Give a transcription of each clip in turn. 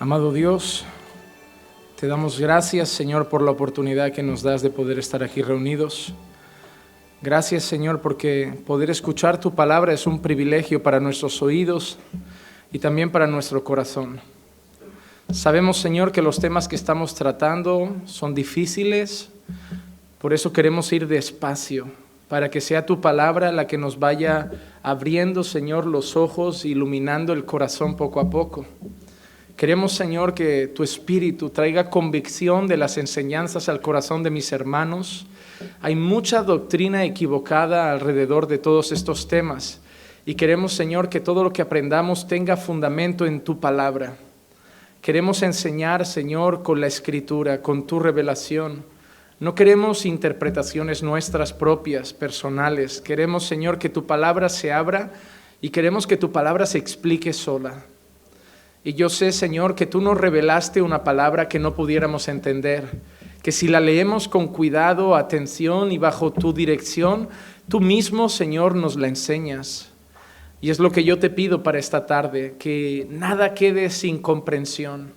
Amado Dios, te damos gracias, Señor, por la oportunidad que nos das de poder estar aquí reunidos. Gracias, Señor, porque poder escuchar tu palabra es un privilegio para nuestros oídos y también para nuestro corazón. Sabemos, Señor, que los temas que estamos tratando son difíciles, por eso queremos ir despacio, para que sea tu palabra la que nos vaya abriendo, Señor, los ojos, iluminando el corazón poco a poco. Queremos, Señor, que tu Espíritu traiga convicción de las enseñanzas al corazón de mis hermanos. Hay mucha doctrina equivocada alrededor de todos estos temas y queremos, Señor, que todo lo que aprendamos tenga fundamento en tu palabra. Queremos enseñar, Señor, con la Escritura, con tu revelación. No queremos interpretaciones nuestras propias, personales. Queremos, Señor, que tu palabra se abra y queremos que tu palabra se explique sola. Y yo sé, Señor, que tú nos revelaste una palabra que no pudiéramos entender, que si la leemos con cuidado, atención y bajo tu dirección, tú mismo, Señor, nos la enseñas. Y es lo que yo te pido para esta tarde, que nada quede sin comprensión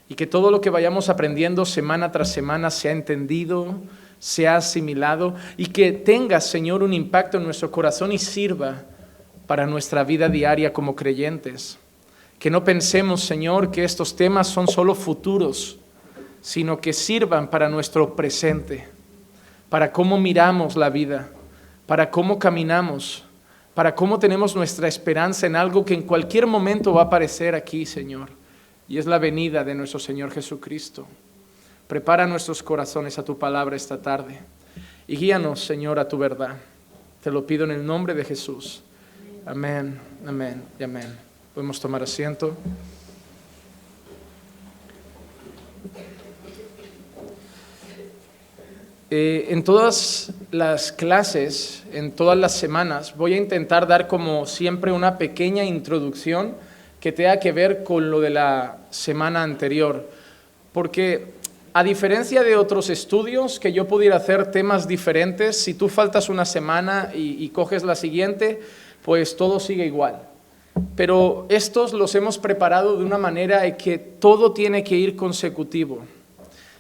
y que todo lo que vayamos aprendiendo semana tras semana sea entendido, sea asimilado y que tenga, Señor, un impacto en nuestro corazón y sirva para nuestra vida diaria como creyentes. Que no pensemos, Señor, que estos temas son solo futuros, sino que sirvan para nuestro presente, para cómo miramos la vida, para cómo caminamos, para cómo tenemos nuestra esperanza en algo que en cualquier momento va a aparecer aquí, Señor, y es la venida de nuestro Señor Jesucristo. Prepara nuestros corazones a tu palabra esta tarde y guíanos, Señor, a tu verdad. Te lo pido en el nombre de Jesús. Amén, amén y amén. Podemos tomar asiento. En todas las clases, en todas las semanas, voy a intentar dar como siempre una pequeña introducción que tenga que ver con lo de la semana anterior. Porque a diferencia de otros estudios que yo pudiera hacer temas diferentes, si tú faltas una semana y coges la siguiente, pues todo sigue igual. Pero estos los hemos preparado de una manera en que todo tiene que ir consecutivo.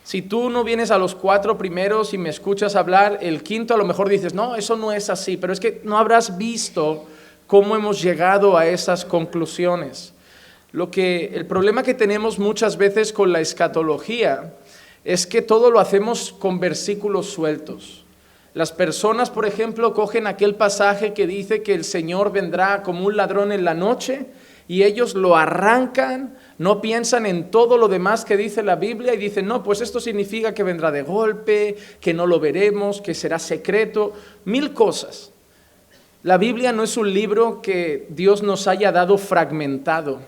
Si tú no vienes a los 4 primeros y me escuchas hablar, el quinto a lo mejor dices, no, eso no es así, pero es que no habrás visto cómo hemos llegado a esas conclusiones. El problema que tenemos muchas veces con la escatología es que todo lo hacemos con versículos sueltos. Las personas, por ejemplo, cogen aquel pasaje que dice que el Señor vendrá como un ladrón en la noche y ellos lo arrancan, no piensan en todo lo demás que dice la Biblia y dicen, no, pues esto significa que vendrá de golpe, que no lo veremos, que será secreto, 1000 cosas. La Biblia no es un libro que Dios nos haya dado fragmentado,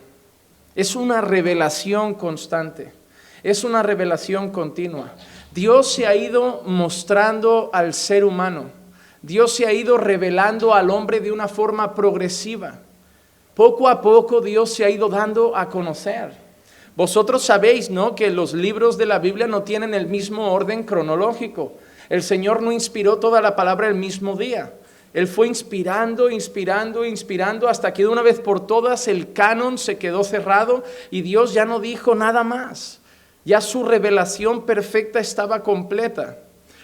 es una revelación constante, es una revelación continua. Dios se ha ido mostrando al ser humano. Dios se ha ido revelando al hombre de una forma progresiva. Poco a poco Dios se ha ido dando a conocer. Vosotros sabéis, ¿no?, que los libros de la Biblia no tienen el mismo orden cronológico. El Señor no inspiró toda la palabra el mismo día. Él fue inspirando hasta que de una vez por todas el canon se quedó cerrado y Dios ya no dijo nada más. Ya su revelación perfecta estaba completa.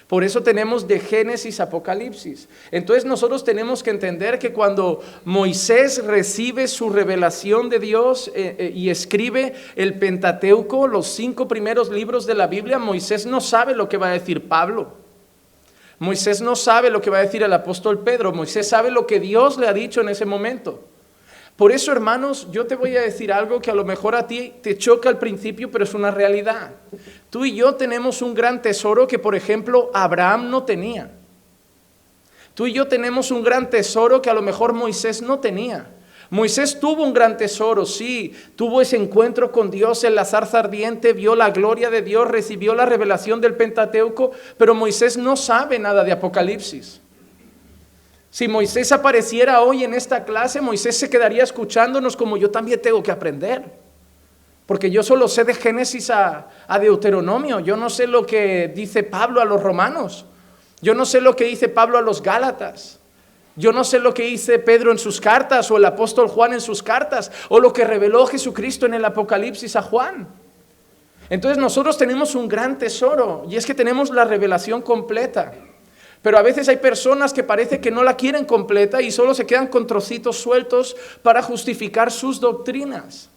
Por eso tenemos de Génesis a Apocalipsis. Entonces nosotros tenemos que entender que cuando Moisés recibe su revelación de Dios y escribe el Pentateuco, los 5 primeros libros de la Biblia, Moisés no sabe lo que va a decir Pablo. Moisés no sabe lo que va a decir el apóstol Pedro. Moisés sabe lo que Dios le ha dicho en ese momento. Por eso, hermanos, yo te voy a decir algo que a lo mejor a ti te choca al principio, pero es una realidad. Tú y yo tenemos un gran tesoro que, por ejemplo, Abraham no tenía. Tú y yo tenemos un gran tesoro que a lo mejor Moisés no tenía. Moisés tuvo un gran tesoro, sí, tuvo ese encuentro con Dios en la zarza ardiente, vio la gloria de Dios, recibió la revelación del Pentateuco, pero Moisés no sabe nada de Apocalipsis. Si Moisés apareciera hoy en esta clase, Moisés se quedaría escuchándonos como yo también tengo que aprender. Porque yo solo sé de Génesis a Deuteronomio, yo no sé lo que dice Pablo a los romanos, yo no sé lo que dice Pablo a los Gálatas. Yo no sé lo que dice Pedro en sus cartas o el apóstol Juan en sus cartas o lo que reveló Jesucristo en el Apocalipsis a Juan. Entonces nosotros tenemos un gran tesoro y es que tenemos la revelación completa. Pero a veces hay personas que parece que no la quieren completa y solo se quedan con trocitos sueltos para justificar sus doctrinas.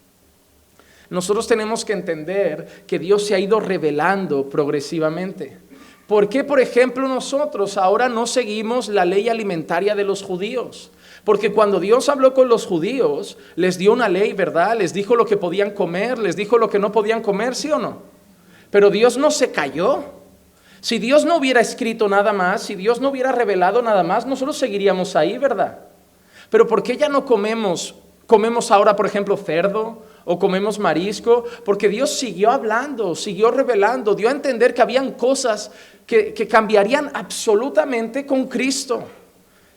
Nosotros tenemos que entender que Dios se ha ido revelando progresivamente. ¿Por qué, por ejemplo, nosotros ahora no seguimos la ley alimentaria de los judíos? Porque cuando Dios habló con los judíos, les dio una ley, ¿verdad? Les dijo lo que podían comer, les dijo lo que no podían comer, ¿sí o no? Pero Dios no se cayó. Si Dios no hubiera escrito nada más, si Dios no hubiera revelado nada más, nosotros seguiríamos ahí, ¿verdad? Pero ¿por qué ya no comemos ahora, por ejemplo, cerdo o comemos marisco? Porque Dios siguió hablando, siguió revelando, dio a entender que habían cosas que cambiarían absolutamente con Cristo,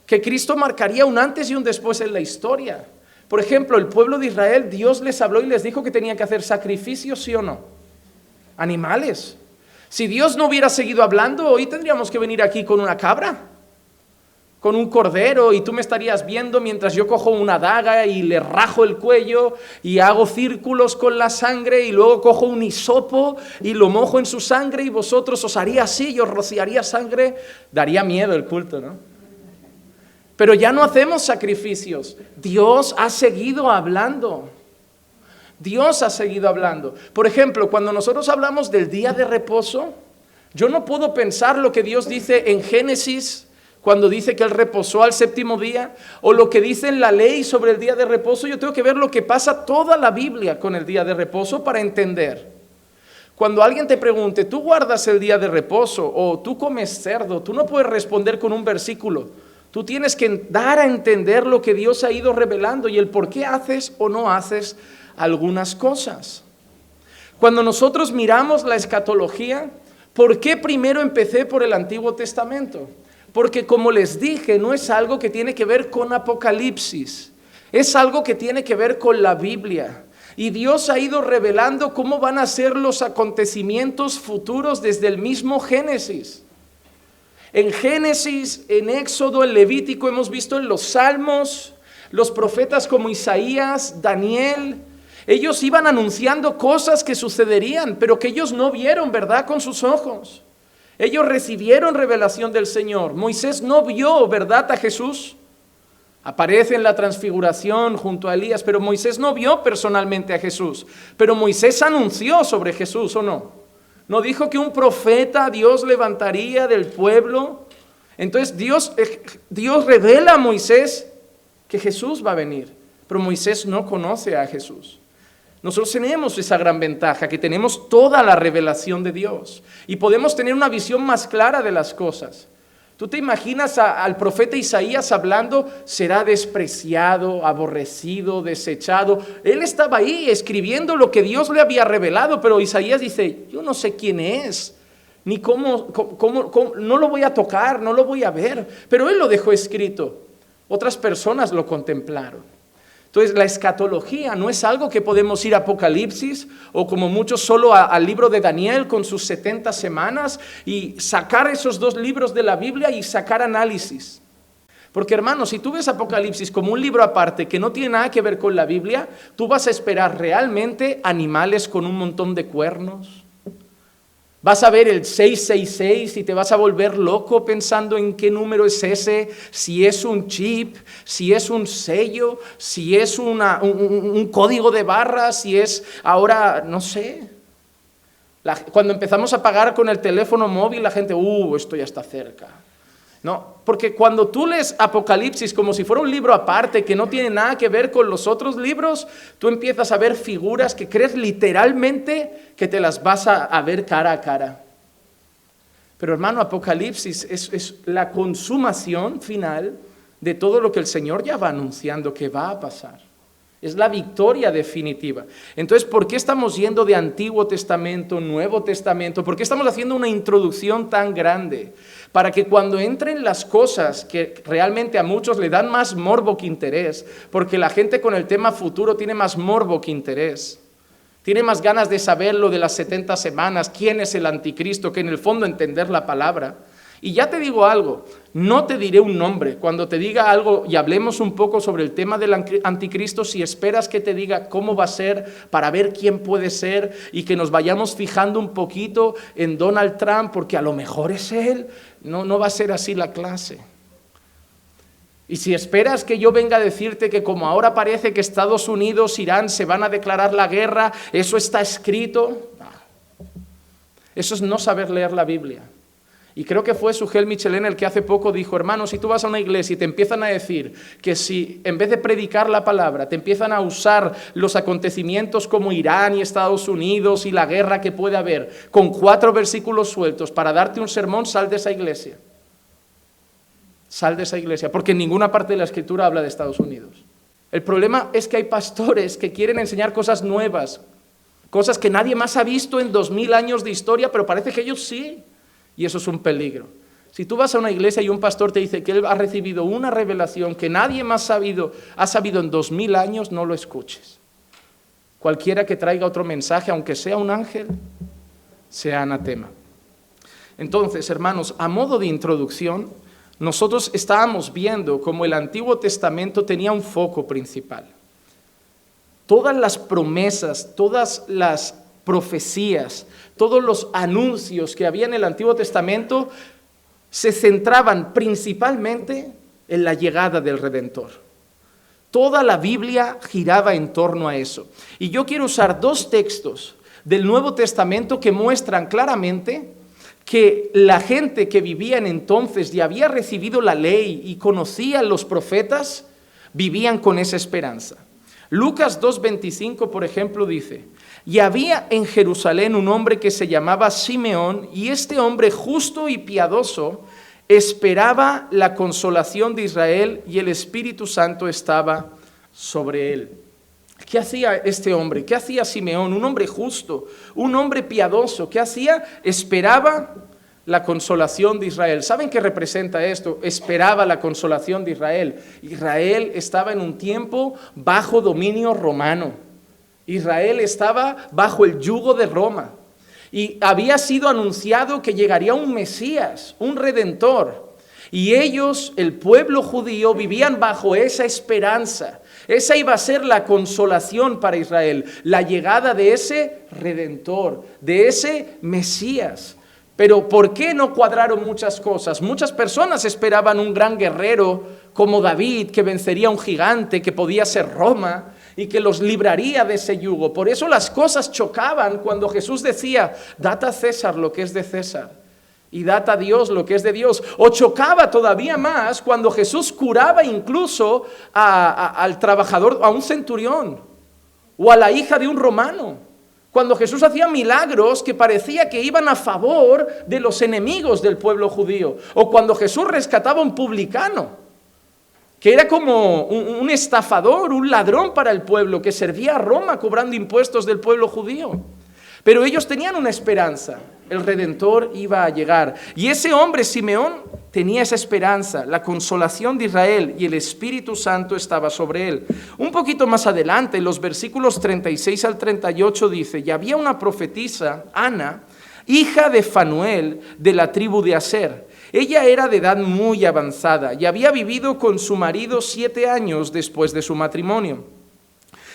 que Cristo marcaría un antes y un después en la historia. Por ejemplo, el pueblo de Israel, Dios les habló y les dijo que tenían que hacer sacrificios, ¿sí o no? Animales. Si Dios no hubiera seguido hablando, hoy tendríamos que venir aquí con una cabra, con un cordero, y tú me estarías viendo mientras yo cojo una daga y le rajo el cuello y hago círculos con la sangre y luego cojo un hisopo y lo mojo en su sangre y vosotros os haría así, yo rociaría sangre. Daría miedo el culto, ¿no? Pero ya no hacemos sacrificios. Dios ha seguido hablando. Dios ha seguido hablando. Por ejemplo, cuando nosotros hablamos del día de reposo, yo no puedo pensar lo que Dios dice en Génesis, cuando dice que Él reposó al séptimo día, o lo que dice en la ley sobre el día de reposo. Yo tengo que ver lo que pasa toda la Biblia con el día de reposo para entender. Cuando alguien te pregunte, ¿tú guardas el día de reposo o tú comes cerdo? Tú no puedes responder con un versículo. Tú tienes que dar a entender lo que Dios ha ido revelando y el por qué haces o no haces algunas cosas. Cuando nosotros miramos la escatología, ¿por qué primero empecé por el Antiguo Testamento? Porque como les dije, no es algo que tiene que ver con Apocalipsis, es algo que tiene que ver con la Biblia. Y Dios ha ido revelando cómo van a ser los acontecimientos futuros desde el mismo Génesis. En Génesis, en Éxodo, en Levítico, hemos visto en los Salmos, los profetas como Isaías, Daniel, ellos iban anunciando cosas que sucederían, pero que ellos no vieron, ¿verdad?, con sus ojos. Ellos recibieron revelación del Señor. Moisés no vio, ¿verdad?, a Jesús. Aparece en la transfiguración junto a Elías, pero Moisés no vio personalmente a Jesús. Pero Moisés anunció sobre Jesús, ¿o no? ¿No dijo que un profeta Dios levantaría del pueblo? Entonces Dios revela a Moisés que Jesús va a venir, pero Moisés no conoce a Jesús. Nosotros tenemos esa gran ventaja, que tenemos toda la revelación de Dios y podemos tener una visión más clara de las cosas. ¿Tú te imaginas al profeta Isaías hablando? Será despreciado, aborrecido, desechado. Él estaba ahí escribiendo lo que Dios le había revelado, pero Isaías dice, yo no sé quién es, ni cómo, no lo voy a tocar, no lo voy a ver, pero él lo dejó escrito. Otras personas lo contemplaron. Entonces la escatología no es algo que podemos ir a Apocalipsis o como muchos solo al libro de Daniel con sus 70 semanas y sacar esos 2 libros de la Biblia y sacar análisis. Porque hermano, si tú ves Apocalipsis como un libro aparte que no tiene nada que ver con la Biblia, tú vas a esperar realmente animales con un montón de cuernos. Vas a ver el 666 y te vas a volver loco pensando en qué número es ese, si es un chip, si es un sello, si es un código de barras, si es ahora, no sé. Cuando empezamos a pagar con el teléfono móvil, la gente, esto ya está cerca. No, porque cuando tú lees Apocalipsis como si fuera un libro aparte que no tiene nada que ver con los otros libros, tú empiezas a ver figuras que crees literalmente que te las vas a ver cara a cara. Pero hermano, Apocalipsis es la consumación final de todo lo que el Señor ya va anunciando que va a pasar. Es la victoria definitiva. Entonces, ¿por qué estamos yendo de Antiguo Testamento, Nuevo Testamento? ¿Por qué estamos haciendo una introducción tan grande? Para que cuando entren las cosas que realmente a muchos le dan más morbo que interés, porque la gente con el tema futuro tiene más morbo que interés, tiene más ganas de saber lo de las 70 semanas, quién es el anticristo, que en el fondo entender la palabra. Y ya te digo algo, no te diré un nombre. Cuando te diga algo y hablemos un poco sobre el tema del anticristo, si esperas que te diga cómo va a ser para ver quién puede ser y que nos vayamos fijando un poquito en Donald Trump porque a lo mejor es él, no va a ser así la clase. Y si esperas que yo venga a decirte que como ahora parece que Estados Unidos, Irán se van a declarar la guerra, eso está escrito, eso es no saber leer la Biblia. Y creo que fue Sugel Michelén el que hace poco dijo, hermano, si tú vas a una iglesia y te empiezan a decir que si en vez de predicar la palabra, te empiezan a usar los acontecimientos como Irán y Estados Unidos y la guerra que puede haber, con 4 versículos sueltos para darte un sermón, sal de esa iglesia. Sal de esa iglesia, porque en ninguna parte de la Escritura habla de Estados Unidos. El problema es que hay pastores que quieren enseñar cosas nuevas, cosas que nadie más ha visto en 2000 años de historia, pero parece que ellos sí. Y eso es un peligro. Si tú vas a una iglesia y un pastor te dice que él ha recibido una revelación que nadie más ha sabido en 2000 años, no lo escuches. Cualquiera que traiga otro mensaje, aunque sea un ángel, sea anatema. Entonces, hermanos, a modo de introducción, nosotros estábamos viendo cómo el Antiguo Testamento tenía un foco principal. Todas las promesas, todas las profecías, todos los anuncios que había en el Antiguo Testamento se centraban principalmente en la llegada del Redentor. Toda la Biblia giraba en torno a eso. Y yo quiero usar 2 textos del Nuevo Testamento que muestran claramente que la gente que vivía en entonces y había recibido la ley y conocía los profetas, vivían con esa esperanza. Lucas 2:25, por ejemplo, dice: y había en Jerusalén un hombre que se llamaba Simeón, y este hombre justo y piadoso esperaba la consolación de Israel, y el Espíritu Santo estaba sobre él. ¿Qué hacía este hombre? ¿Qué hacía Simeón? Un hombre justo, un hombre piadoso. ¿Qué hacía? Esperaba la consolación de Israel. ¿Saben qué representa esto? Esperaba la consolación de Israel. Israel estaba en un tiempo bajo dominio romano. Israel estaba bajo el yugo de Roma. Y había sido anunciado que llegaría un Mesías, un Redentor. Y ellos, el pueblo judío, vivían bajo esa esperanza. Esa iba a ser la consolación para Israel, la llegada de ese Redentor, de ese Mesías. Pero ¿por qué no cuadraron muchas cosas? Muchas personas esperaban un gran guerrero como David, que vencería a un gigante, que podía ser Roma, y que los libraría de ese yugo. Por eso las cosas chocaban cuando Jesús decía, dad a César lo que es de César, y dad a Dios lo que es de Dios. O chocaba todavía más cuando Jesús curaba incluso al trabajador, a un centurión, o a la hija de un romano. Cuando Jesús hacía milagros que parecía que iban a favor de los enemigos del pueblo judío. O cuando Jesús rescataba a un publicano, que era como un estafador, un ladrón para el pueblo, que servía a Roma cobrando impuestos del pueblo judío. Pero ellos tenían una esperanza, el Redentor iba a llegar. Y ese hombre, Simeón, tenía esa esperanza, la consolación de Israel, y el Espíritu Santo estaba sobre él. Un poquito más adelante, en los versículos 36 al 38 dice, y había una profetisa, Ana, hija de Fanuel, de la tribu de Aser. Ella era de edad muy avanzada y había vivido con su marido 7 años después de su matrimonio.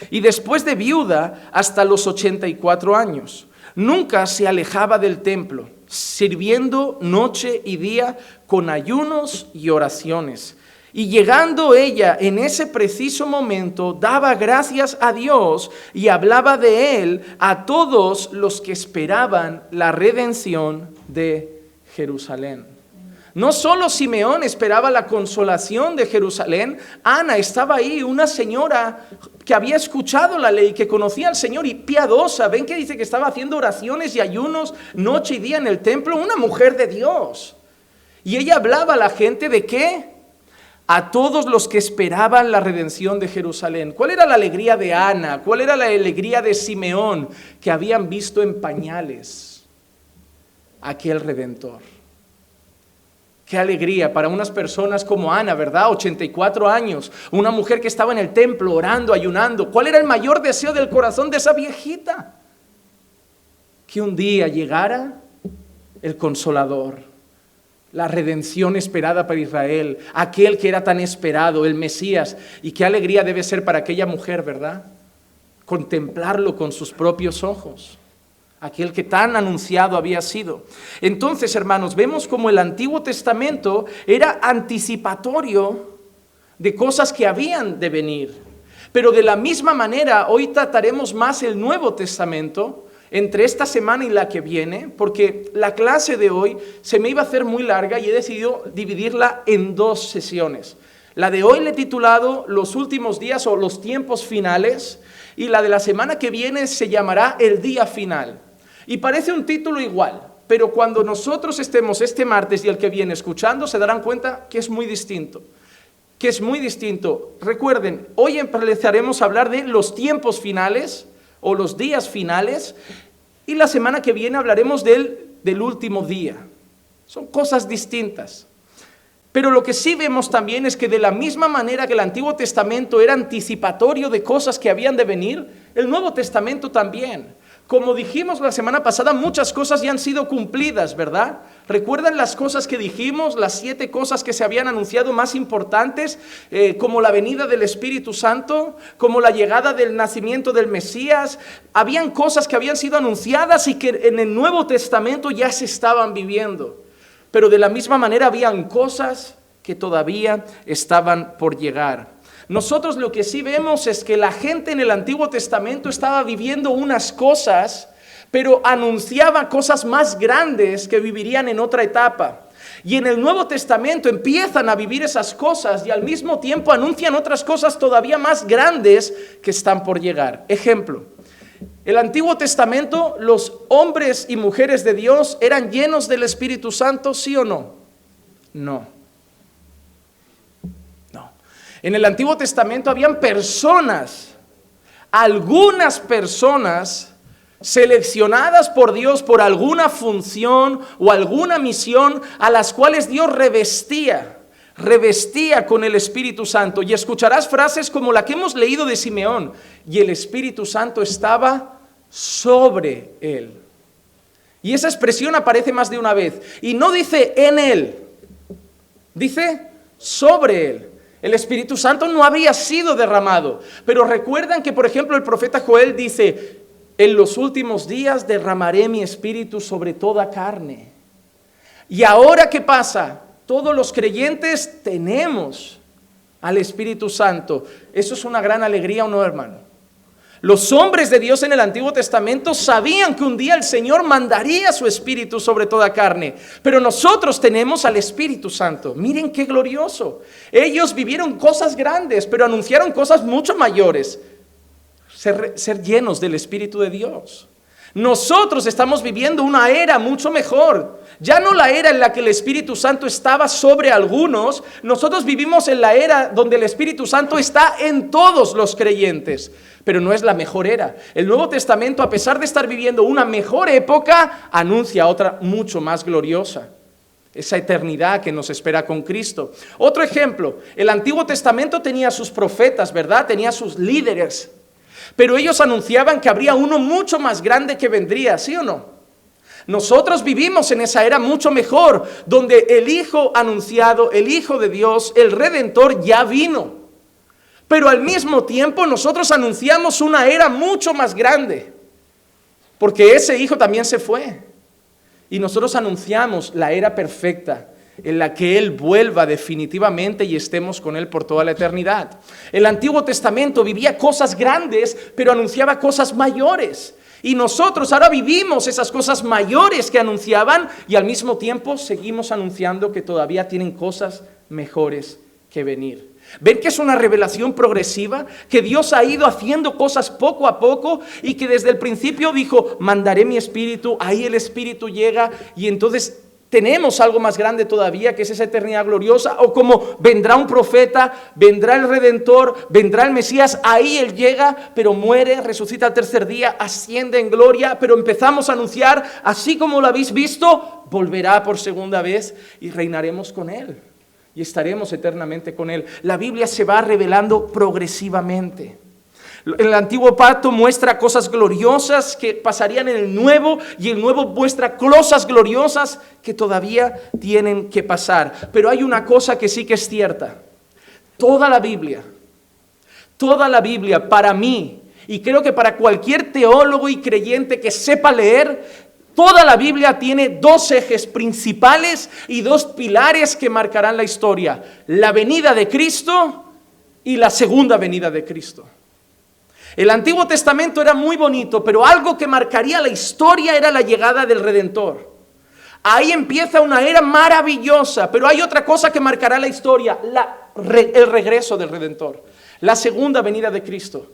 Y después de viuda hasta los 84 años. Nunca se alejaba del templo, sirviendo noche y día con ayunos y oraciones. Y llegando ella en ese preciso momento, daba gracias a Dios y hablaba de él a todos los que esperaban la redención de Jerusalén. No solo Simeón esperaba la consolación de Jerusalén, Ana estaba ahí, una señora que había escuchado la ley, que conocía al Señor y piadosa. ¿Ven que dice que estaba haciendo oraciones y ayunos noche y día en el templo? Una mujer de Dios. Y ella hablaba a la gente ¿de qué? A todos los que esperaban la redención de Jerusalén. ¿Cuál era la alegría de Ana? ¿Cuál era la alegría de Simeón? Que habían visto en pañales aquel Redentor. Qué alegría para unas personas como Ana, ¿verdad? 84 años, una mujer que estaba en el templo orando, ayunando. ¿Cuál era el mayor deseo del corazón de esa viejita? Que un día llegara el Consolador, la redención esperada para Israel, aquel que era tan esperado, el Mesías. Y qué alegría debe ser para aquella mujer, ¿verdad? Contemplarlo con sus propios ojos, aquel que tan anunciado había sido. Entonces, hermanos, vemos como el Antiguo Testamento era anticipatorio de cosas que habían de venir. Pero de la misma manera, hoy trataremos más el Nuevo Testamento entre esta semana y la que viene, porque la clase de hoy se me iba a hacer muy larga y he decidido dividirla en 2 sesiones. La de hoy le he titulado Los últimos días o los tiempos finales, y la de la semana que viene se llamará El día final. Y parece un título igual, pero cuando nosotros estemos este martes y el que viene escuchando, se darán cuenta que es muy distinto. Recuerden, hoy empezaremos a hablar de los tiempos finales o los días finales, y la semana que viene hablaremos del último día. Son cosas distintas. Pero lo que sí vemos también es que de la misma manera que el Antiguo Testamento era anticipatorio de cosas que habían de venir, el Nuevo Testamento también. Como dijimos la semana pasada, muchas cosas ya han sido cumplidas, ¿verdad? ¿Recuerdan las cosas que dijimos, las 7 cosas que se habían anunciado más importantes, como la venida del Espíritu Santo, como la llegada del nacimiento del Mesías? Habían cosas que habían sido anunciadas y que en el Nuevo Testamento ya se estaban viviendo. Pero de la misma manera habían cosas que todavía estaban por llegar. Nosotros lo que sí vemos es que la gente en el Antiguo Testamento estaba viviendo unas cosas, pero anunciaba cosas más grandes que vivirían en otra etapa. Y en el Nuevo Testamento empiezan a vivir esas cosas y al mismo tiempo anuncian otras cosas todavía más grandes que están por llegar. Ejemplo, el Antiguo Testamento, los hombres y mujeres de Dios eran llenos del Espíritu Santo, ¿sí o no? No. En el Antiguo Testamento habían personas, algunas personas seleccionadas por Dios por alguna función o alguna misión, a las cuales Dios revestía con el Espíritu Santo. Y escucharás frases como la que hemos leído de Simeón: y el Espíritu Santo estaba sobre él. Y esa expresión aparece más de una vez. Y no dice en él, dice sobre él. El Espíritu Santo no había sido derramado. Pero recuerdan que, por ejemplo, el profeta Joel dice: en los últimos días derramaré mi espíritu sobre toda carne. Y ahora, ¿qué pasa? Todos los creyentes tenemos al Espíritu Santo. Eso es una gran alegría, ¿o no, hermano? Los hombres de Dios en el Antiguo Testamento sabían que un día el Señor mandaría su Espíritu sobre toda carne, pero nosotros tenemos al Espíritu Santo. Miren qué glorioso. Ellos vivieron cosas grandes, pero anunciaron cosas mucho mayores. Ser llenos del Espíritu de Dios. Nosotros estamos viviendo una era mucho mejor. Ya no la era en la que el Espíritu Santo estaba sobre algunos. Nosotros vivimos en la era donde el Espíritu Santo está en todos los creyentes. Pero no es la mejor era. El Nuevo Testamento, a pesar de estar viviendo una mejor época, anuncia otra mucho más gloriosa. Esa eternidad que nos espera con Cristo. Otro ejemplo, el Antiguo Testamento tenía sus profetas, ¿verdad? Tenía sus líderes. Pero ellos anunciaban que habría uno mucho más grande que vendría, ¿sí o no? Nosotros vivimos en esa era mucho mejor, donde el Hijo anunciado, el Hijo de Dios, el Redentor, ya vino. Pero al mismo tiempo nosotros anunciamos una era mucho más grande, porque ese Hijo también se fue. Y nosotros anunciamos la era perfecta, en la que Él vuelva definitivamente y estemos con Él por toda la eternidad. El Antiguo Testamento vivía cosas grandes, pero anunciaba cosas mayores. Y nosotros ahora vivimos esas cosas mayores que anunciaban y al mismo tiempo seguimos anunciando que todavía tienen cosas mejores que venir. ¿Ven que es una revelación progresiva? Que Dios ha ido haciendo cosas poco a poco y que desde el principio dijo: mandaré mi espíritu, ahí el espíritu llega y entonces tenemos algo más grande todavía, que es esa eternidad gloriosa. O como vendrá un profeta, vendrá el Redentor, vendrá el Mesías, ahí Él llega, pero muere, resucita al tercer día, asciende en gloria, pero empezamos a anunciar, así como lo habéis visto, volverá por segunda vez y reinaremos con Él. Y estaremos eternamente con Él. La Biblia se va revelando progresivamente. El antiguo pacto muestra cosas gloriosas que pasarían en el nuevo, y el nuevo muestra cosas gloriosas que todavía tienen que pasar. Pero hay una cosa que sí que es cierta. Toda la Biblia para mí, y creo que para cualquier teólogo y creyente que sepa leer, toda la Biblia tiene dos ejes principales y dos pilares que marcarán la historia: la venida de Cristo y la segunda venida de Cristo. El Antiguo Testamento era muy bonito, pero algo que marcaría la historia era la llegada del Redentor. Ahí empieza una era maravillosa, pero hay otra cosa que marcará la historia: el regreso del Redentor, la segunda venida de Cristo.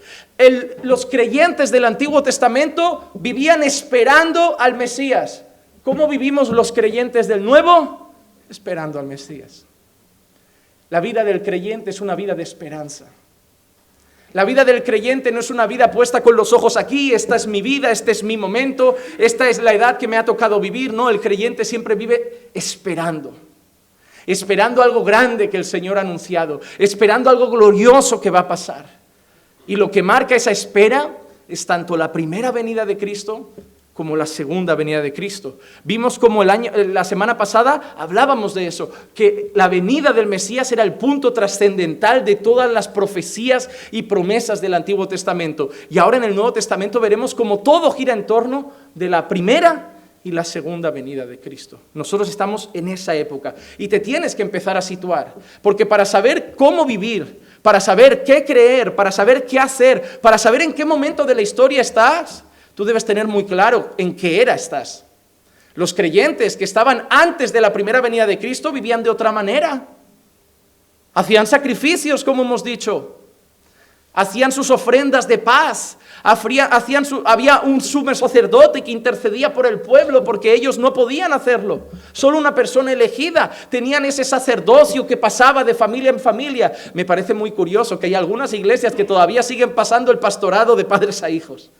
Los creyentes del Antiguo Testamento vivían esperando al Mesías. ¿Cómo vivimos los creyentes del Nuevo? Esperando al Mesías. La vida del creyente es una vida de esperanza. La vida del creyente no es una vida puesta con los ojos aquí: esta es mi vida, este es mi momento, esta es la edad que me ha tocado vivir. No, el creyente siempre vive esperando algo grande que el Señor ha anunciado, esperando algo glorioso que va a pasar. Y lo que marca esa espera es tanto la primera venida de Cristo como la segunda venida de Cristo. Vimos como la semana pasada hablábamos de eso, que la venida del Mesías era el punto trascendental de todas las profecías y promesas del Antiguo Testamento. Y ahora en el Nuevo Testamento veremos cómo todo gira en torno de la primera y la segunda venida de Cristo. Nosotros estamos en esa época y te tienes que empezar a situar, porque para saber cómo vivir, para saber qué creer, para saber qué hacer, para saber en qué momento de la historia estás, tú debes tener muy claro en qué era estás. Los creyentes que estaban antes de la primera venida de Cristo vivían de otra manera. Hacían sacrificios, como hemos dicho. Hacían sus ofrendas de paz. Había un sumo sacerdote que intercedía por el pueblo porque ellos no podían hacerlo. Solo una persona elegida. Tenían ese sacerdocio que pasaba de familia en familia. Me parece muy curioso que hay algunas iglesias que todavía siguen pasando el pastorado de padres a hijos.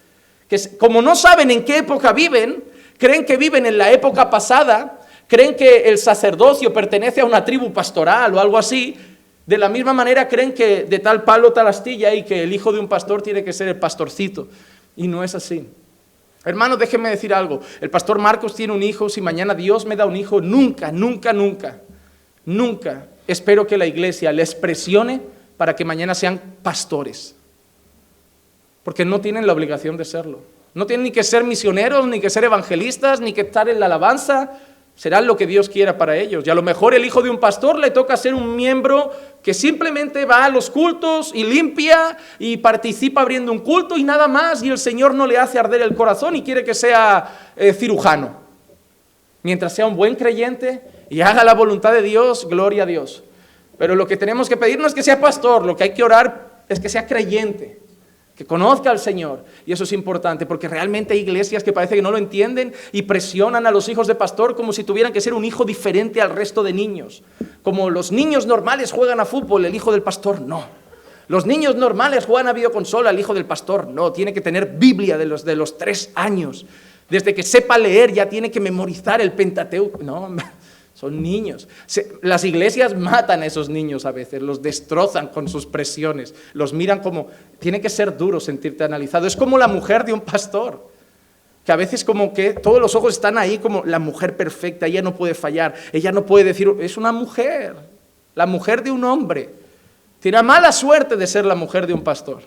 Que como no saben en qué época viven, creen que viven en la época pasada, creen que el sacerdocio pertenece a una tribu pastoral o algo así. De la misma manera creen que de tal palo tal astilla y que el hijo de un pastor tiene que ser el pastorcito. Y no es así. Hermano, déjenme decir algo. El pastor Marcos tiene un hijo. Si mañana Dios me da un hijo, nunca espero que la iglesia les presione para que mañana sean pastores. Porque no tienen la obligación de serlo. No tienen ni que ser misioneros, ni que ser evangelistas, ni que estar en la alabanza. Será lo que Dios quiera para ellos. Y a lo mejor el hijo de un pastor le toca ser un miembro que simplemente va a los cultos y limpia y participa abriendo un culto y nada más. Y el Señor no le hace arder el corazón y quiere que sea cirujano. Mientras sea un buen creyente y haga la voluntad de Dios, gloria a Dios. Pero lo que tenemos que pedir no es que sea pastor, lo que hay que orar es que sea creyente, que conozca al Señor. Y eso es importante, porque realmente hay iglesias que parece que no lo entienden y presionan a los hijos de pastor como si tuvieran que ser un hijo diferente al resto de niños. Como los niños normales juegan a fútbol, el hijo del pastor no. Los niños normales juegan a videoconsola, el hijo del pastor no. Tiene que tener Biblia de los 3 años. Desde que sepa leer ya tiene que memorizar el Pentateuco. No, son niños. Las iglesias matan a esos niños a veces, los destrozan con sus presiones, los miran como... Tiene que ser duro sentirte analizado. Es como la mujer de un pastor, que a veces como que todos los ojos están ahí como la mujer perfecta, ella no puede fallar, ella no puede decir... Es una mujer, la mujer de un hombre. Tiene mala suerte de ser la mujer de un pastor,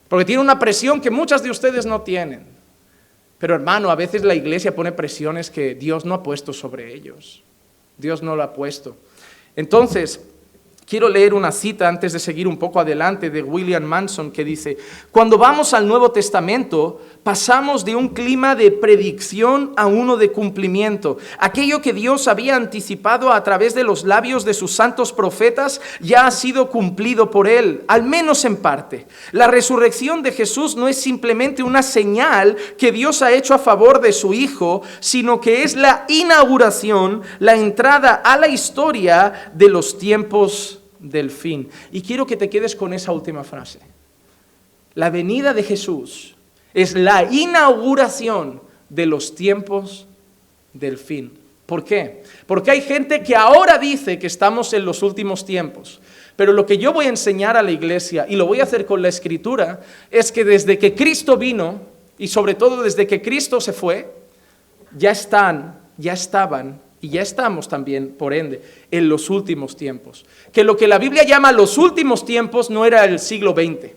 porque tiene una presión que muchas de ustedes no tienen. Pero hermano, a veces la iglesia pone presiones que Dios no ha puesto sobre ellos. Dios no lo ha puesto. Entonces, quiero leer una cita antes de seguir un poco adelante de William Manson que dice: cuando vamos al Nuevo Testamento, pasamos de un clima de predicción a uno de cumplimiento. Aquello que Dios había anticipado a través de los labios de sus santos profetas ya ha sido cumplido por Él, al menos en parte. La resurrección de Jesús no es simplemente una señal que Dios ha hecho a favor de su Hijo, sino que es la inauguración, la entrada a la historia de los tiempos del fin. Y quiero que te quedes con esa última frase. La venida de Jesús es la inauguración de los tiempos del fin. ¿Por qué? Porque hay gente que ahora dice que estamos en los últimos tiempos. Pero lo que yo voy a enseñar a la iglesia, y lo voy a hacer con la Escritura, es que desde que Cristo vino, y sobre todo desde que Cristo se fue, ya estaban, y ya estamos también, por ende, en los últimos tiempos. Que lo que la Biblia llama los últimos tiempos no era el siglo XX.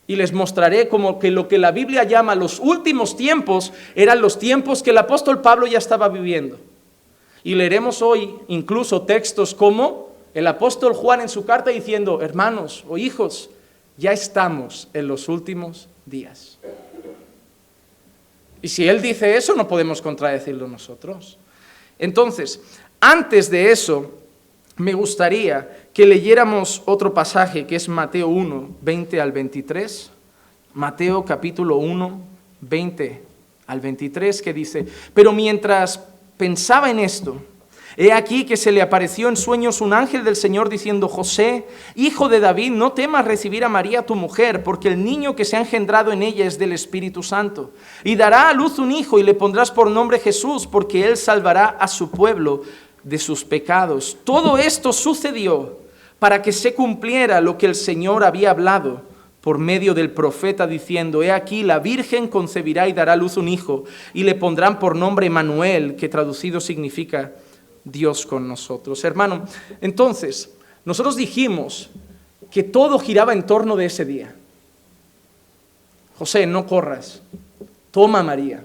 Y les mostraré como que lo que la Biblia llama los últimos tiempos eran los tiempos que el apóstol Pablo ya estaba viviendo. Y leeremos hoy incluso textos como el apóstol Juan en su carta diciendo, hermanos o hijos, ya estamos en los últimos días. Y si él dice eso, no podemos contradecirlo nosotros. Entonces, antes de eso, me gustaría que leyéramos otro pasaje que es Mateo 1, 20 al 23. Mateo capítulo 1, 20 al 23, que dice, pero mientras pensaba en esto, he aquí que se le apareció en sueños un ángel del Señor diciendo, José, hijo de David, no temas recibir a María tu mujer, porque el niño que se ha engendrado en ella es del Espíritu Santo. Y dará a luz un hijo y le pondrás por nombre Jesús, porque él salvará a su pueblo de sus pecados. Todo esto sucedió para que se cumpliera lo que el Señor había hablado por medio del profeta diciendo, he aquí la virgen concebirá y dará a luz un hijo, y le pondrán por nombre Emmanuel, que traducido significa Dios con nosotros. Hermano, entonces, nosotros dijimos que todo giraba en torno de ese día. José, no corras, toma a María,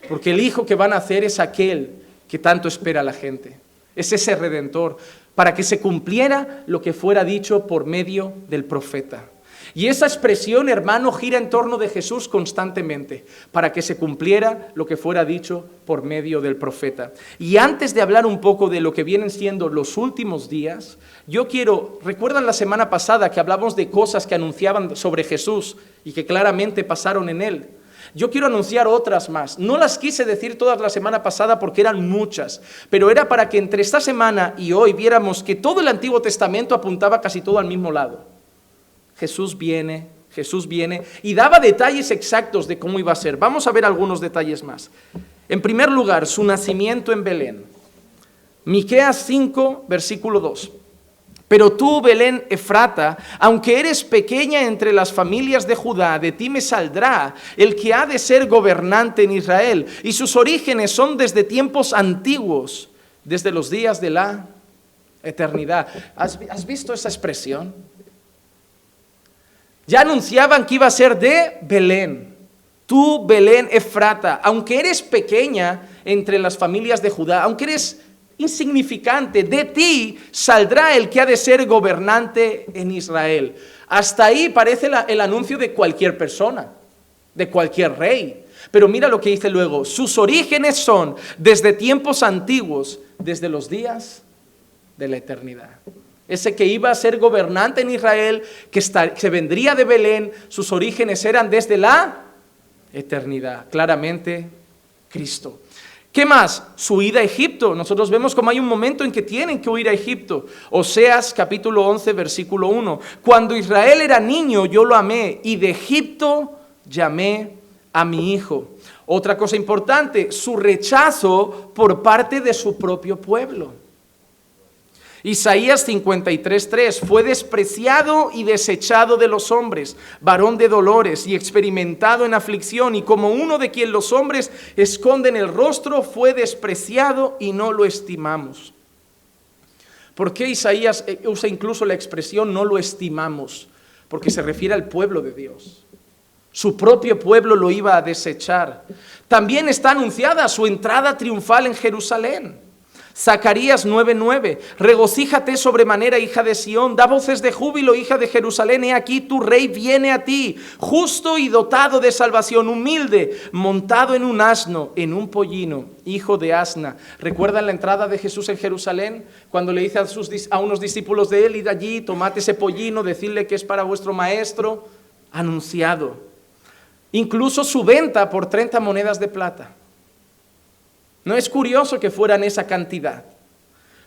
porque el hijo que van a nacer es aquel que tanto espera la gente. Es ese Redentor, para que se cumpliera lo que fuera dicho por medio del profeta. Y esa expresión, hermano, gira en torno de Jesús constantemente, para que se cumpliera lo que fuera dicho por medio del profeta. Y antes de hablar un poco de lo que vienen siendo los últimos días, ¿recuerdan la semana pasada que hablamos de cosas que anunciaban sobre Jesús y que claramente pasaron en él? Yo quiero anunciar otras más. No las quise decir todas la semana pasada porque eran muchas, pero era para que entre esta semana y hoy viéramos que todo el Antiguo Testamento apuntaba casi todo al mismo lado. Jesús viene y daba detalles exactos de cómo iba a ser. Vamos a ver algunos detalles más. En primer lugar, su nacimiento en Belén. Miqueas 5, versículo 2. Pero tú, Belén Efrata, aunque eres pequeña entre las familias de Judá, de ti me saldrá el que ha de ser gobernante en Israel, y sus orígenes son desde tiempos antiguos, desde los días de la eternidad. ¿Has visto esa expresión? Ya anunciaban que iba a ser de Belén. Tú, Belén Efrata, aunque eres pequeña entre las familias de Judá, aunque eres insignificante, de ti saldrá el que ha de ser gobernante en Israel. Hasta ahí parece el anuncio de cualquier persona, de cualquier rey. Pero mira lo que dice luego, sus orígenes son desde tiempos antiguos, desde los días de la eternidad. Ese que iba a ser gobernante en Israel, que vendría de Belén, sus orígenes eran desde la eternidad. Claramente, Cristo. ¿Qué más? Su ida a Egipto. Nosotros vemos como hay un momento en que tienen que huir a Egipto. Oseas capítulo 11, versículo 1. Cuando Israel era niño, yo lo amé, y de Egipto llamé a mi hijo. Otra cosa importante, su rechazo por parte de su propio pueblo. Isaías 53:3, fue despreciado y desechado de los hombres, varón de dolores y experimentado en aflicción, y como uno de quien los hombres esconden el rostro, fue despreciado y no lo estimamos. ¿Por qué Isaías usa incluso la expresión no lo estimamos? Porque se refiere al pueblo de Dios. Su propio pueblo lo iba a desechar. También está anunciada su entrada triunfal en Jerusalén. Zacarías 9:9, regocíjate sobremanera, hija de Sión, da voces de júbilo, hija de Jerusalén, he aquí tu rey viene a ti, justo y dotado de salvación, humilde, montado en un asno, en un pollino, hijo de asna. ¿Recuerdan la entrada de Jesús en Jerusalén? Cuando le dice a unos discípulos de él, id allí, tomad ese pollino, decidle que es para vuestro maestro, anunciado. Incluso su venta por 30 monedas de plata. No es curioso que fueran esa cantidad,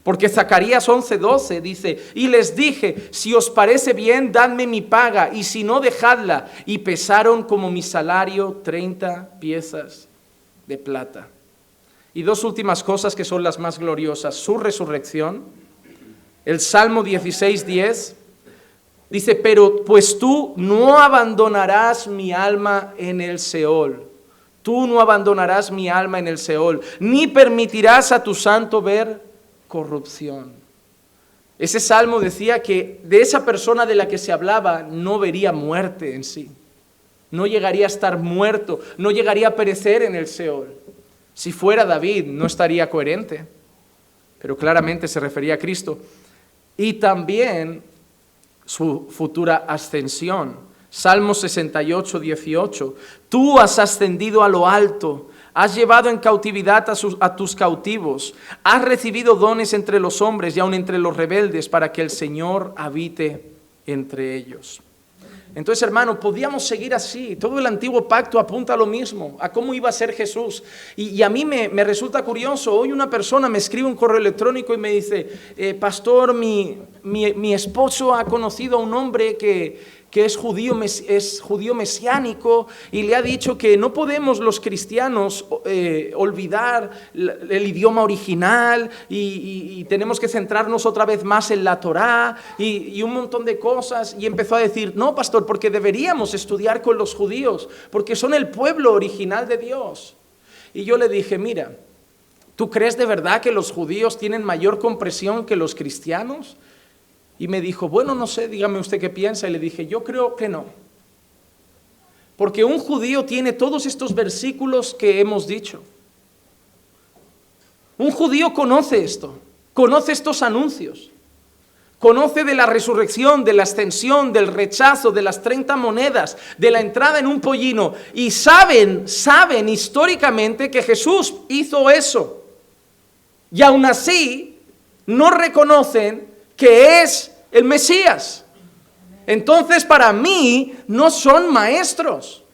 porque Zacarías 11:12 dice, y les dije, si os parece bien, dadme mi paga, y si no, dejadla. Y pesaron como mi salario 30 piezas de plata. Y dos últimas cosas que son las más gloriosas: su resurrección. El Salmo 16:10 dice: pero pues tú no abandonarás mi alma en el Seol. Tú no abandonarás mi alma en el Seol, ni permitirás a tu santo ver corrupción. Ese salmo decía que de esa persona de la que se hablaba no vería muerte en sí. No llegaría a estar muerto, no llegaría a perecer en el Seol. Si fuera David, no estaría coherente, pero claramente se refería a Cristo. Y también su futura ascensión. Salmo 68:18. Tú has ascendido a lo alto, has llevado en cautividad a tus cautivos, has recibido dones entre los hombres y aun entre los rebeldes para que el Señor habite entre ellos. Entonces, hermano, podíamos seguir así. Todo el antiguo pacto apunta a lo mismo, a cómo iba a ser Jesús. Y a mí me resulta curioso. Hoy una persona me escribe un correo electrónico y me dice: pastor, mi esposo ha conocido a un hombre que es judío mesiánico, y le ha dicho que no podemos los cristianos olvidar el idioma original y tenemos que centrarnos otra vez más en la Torá y un montón de cosas. Y empezó a decir: no, pastor, porque deberíamos estudiar con los judíos, porque son el pueblo original de Dios. Y yo le dije: mira, ¿tú crees de verdad que los judíos tienen mayor comprensión que los cristianos? Y me dijo: bueno, no sé, dígame usted qué piensa. Y le dije: yo creo que no. Porque un judío tiene todos estos versículos que hemos dicho. Un judío conoce esto, conoce estos anuncios. Conoce de la resurrección, de la ascensión, del rechazo, de las 30 monedas, de la entrada en un pollino. Y saben históricamente que Jesús hizo eso. Y aún así no reconocen que es el Mesías. Entonces, para mí, no son maestros,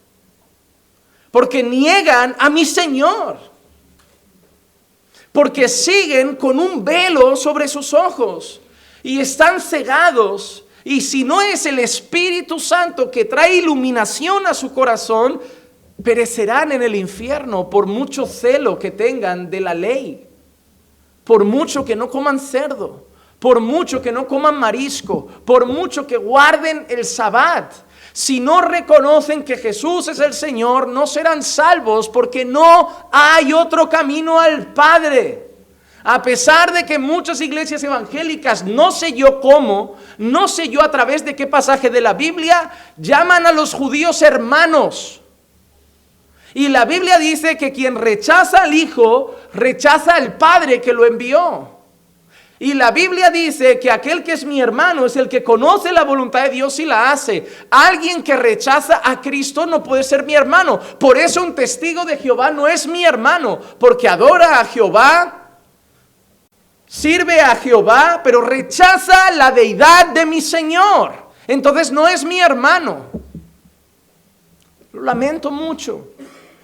porque niegan a mi Señor, porque siguen con un velo sobre sus ojos y están cegados. Y si no es el Espíritu Santo que trae iluminación a su corazón, perecerán en el infierno por mucho celo que tengan de la ley, por mucho que no coman cerdo, por mucho que no coman marisco, por mucho que guarden el Sabbat. Si no reconocen que Jesús es el Señor, no serán salvos, porque no hay otro camino al Padre. A pesar de que muchas iglesias evangélicas, no sé yo cómo, no sé yo a través de qué pasaje de la Biblia, llaman a los judíos hermanos. Y la Biblia dice que quien rechaza al Hijo, rechaza al Padre que lo envió. Y la Biblia dice que aquel que es mi hermano es el que conoce la voluntad de Dios y la hace. Alguien que rechaza a Cristo no puede ser mi hermano. Por eso un testigo de Jehová no es mi hermano, porque adora a Jehová, sirve a Jehová, pero rechaza la deidad de mi Señor. Entonces no es mi hermano. Lo lamento mucho.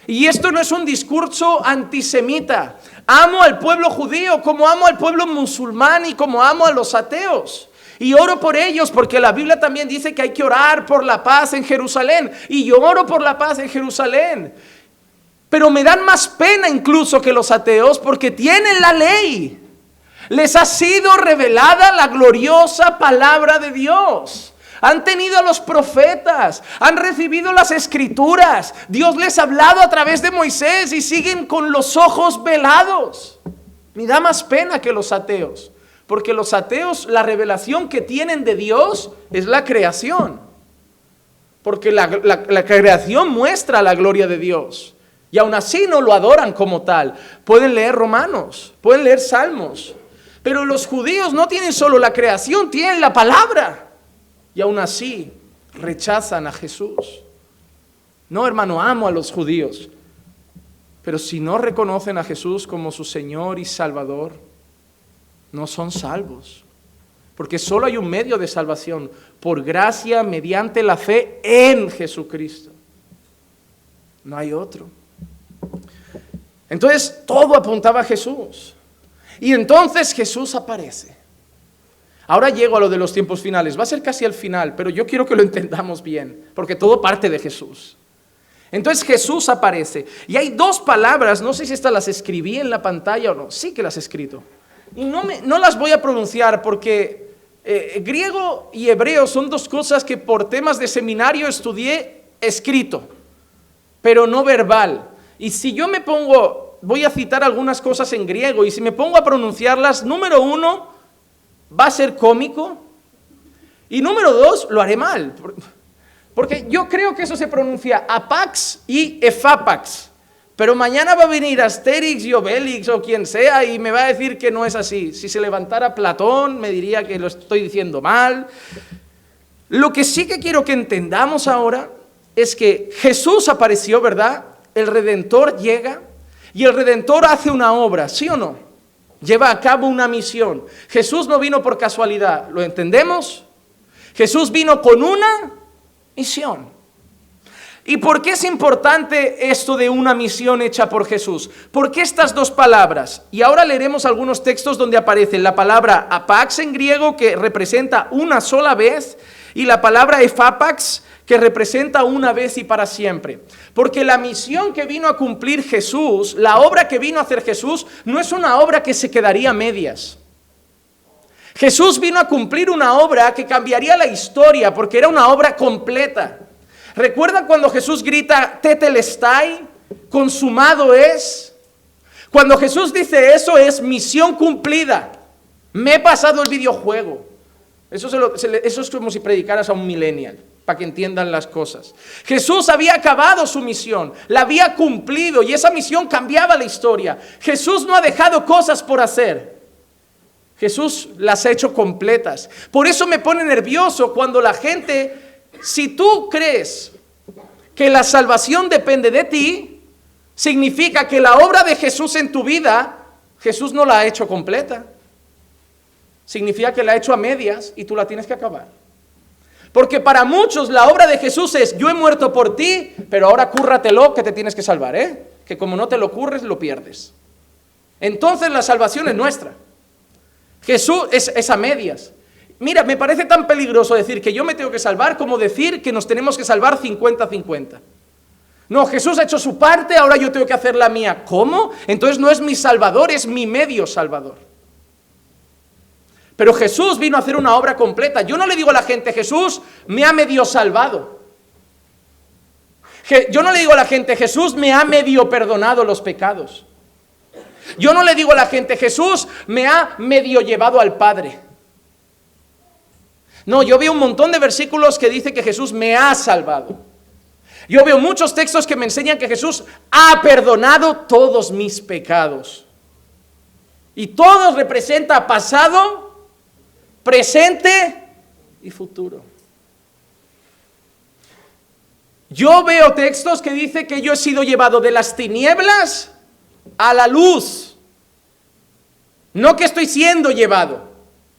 Y esto no es un discurso antisemita. Amo al pueblo judío como amo al pueblo musulmán y como amo a los ateos. Y oro por ellos, porque la Biblia también dice que hay que orar por la paz en Jerusalén. Y yo oro por la paz en Jerusalén. Pero me dan más pena incluso que los ateos, porque tienen la ley. Les ha sido revelada la gloriosa palabra de Dios. Han tenido a los profetas, han recibido las escrituras. Dios les ha hablado a través de Moisés y siguen con los ojos velados. Me da más pena que los ateos, porque los ateos, la revelación que tienen de Dios es la creación. Porque la creación muestra la gloria de Dios. Y aún así no lo adoran como tal. Pueden leer Romanos, pueden leer Salmos. Pero los judíos no tienen solo la creación, tienen la palabra. Y aún así rechazan a Jesús. No, hermano, amo a los judíos. Pero si no reconocen a Jesús como su Señor y Salvador, no son salvos. Porque solo hay un medio de salvación, por gracia mediante la fe en Jesucristo. No hay otro. Entonces todo apuntaba a Jesús. Y entonces Jesús aparece. Ahora llego a lo de los tiempos finales. Va a ser casi al final, pero yo quiero que lo entendamos bien, porque todo parte de Jesús. Entonces Jesús aparece. Y hay dos palabras, no sé si estas las escribí en la pantalla o no, sí que las he escrito. Y no las voy a pronunciar porque griego y hebreo son dos cosas que por temas de seminario estudié escrito, pero no verbal. Y si yo me pongo, voy a citar algunas cosas en griego, y si me pongo a pronunciarlas, número 1, va a ser cómico, y número 2, lo haré mal. Porque yo creo que eso se pronuncia apax y efapax. Pero mañana va a venir Asterix y Obelix o quien sea y me va a decir que no es así. Si se levantara Platón me diría que lo estoy diciendo mal. Lo que sí que quiero que entendamos ahora es que Jesús apareció, ¿verdad? El Redentor llega y el Redentor hace una obra, ¿sí o no? Lleva a cabo una misión. Jesús no vino por casualidad, ¿lo entendemos? Jesús vino con una misión. ¿Y por qué es importante esto de una misión hecha por Jesús? ¿Por qué estas dos palabras? Y ahora leeremos algunos textos donde aparece la palabra apax en griego, que representa una sola vez, y la palabra efapax, que representa una vez y para siempre. Porque la misión que vino a cumplir Jesús, la obra que vino a hacer Jesús, no es una obra que se quedaría a medias. Jesús vino a cumplir una obra que cambiaría la historia, porque era una obra completa. ¿Recuerdan cuando Jesús grita, tetelestai, consumado es? Cuando Jesús dice eso es misión cumplida. Me he pasado el videojuego. Eso es como si predicaras a un millennial, para que entiendan las cosas. Jesús había acabado su misión, la había cumplido y esa misión cambiaba la historia. Jesús no ha dejado cosas por hacer. Jesús las ha hecho completas. Por eso me pone nervioso cuando la gente, si tú crees que la salvación depende de ti, significa que la obra de Jesús en tu vida, Jesús no la ha hecho completa. Significa que la ha hecho a medias y tú la tienes que acabar. Porque para muchos la obra de Jesús es, yo he muerto por ti, pero ahora cúrratelo que te tienes que salvar, que como no te lo curres, lo pierdes. Entonces la salvación es nuestra. Jesús es a medias. Mira, me parece tan peligroso decir que yo me tengo que salvar como decir que nos tenemos que salvar 50-50. No, Jesús ha hecho su parte, ahora yo tengo que hacer la mía. ¿Cómo? Entonces no es mi salvador, es mi medio salvador. Pero Jesús vino a hacer una obra completa. Yo no le digo a la gente, Jesús me ha medio salvado. Yo no le digo a la gente, Jesús me ha medio perdonado los pecados. Yo no le digo a la gente, Jesús me ha medio llevado al Padre. No, yo veo un montón de versículos que dice que Jesús me ha salvado. Yo veo muchos textos que me enseñan que Jesús ha perdonado todos mis pecados. Y todos representa pasado, presente y futuro. Yo veo textos que dicen que yo he sido llevado de las tinieblas a la luz. No que estoy siendo llevado,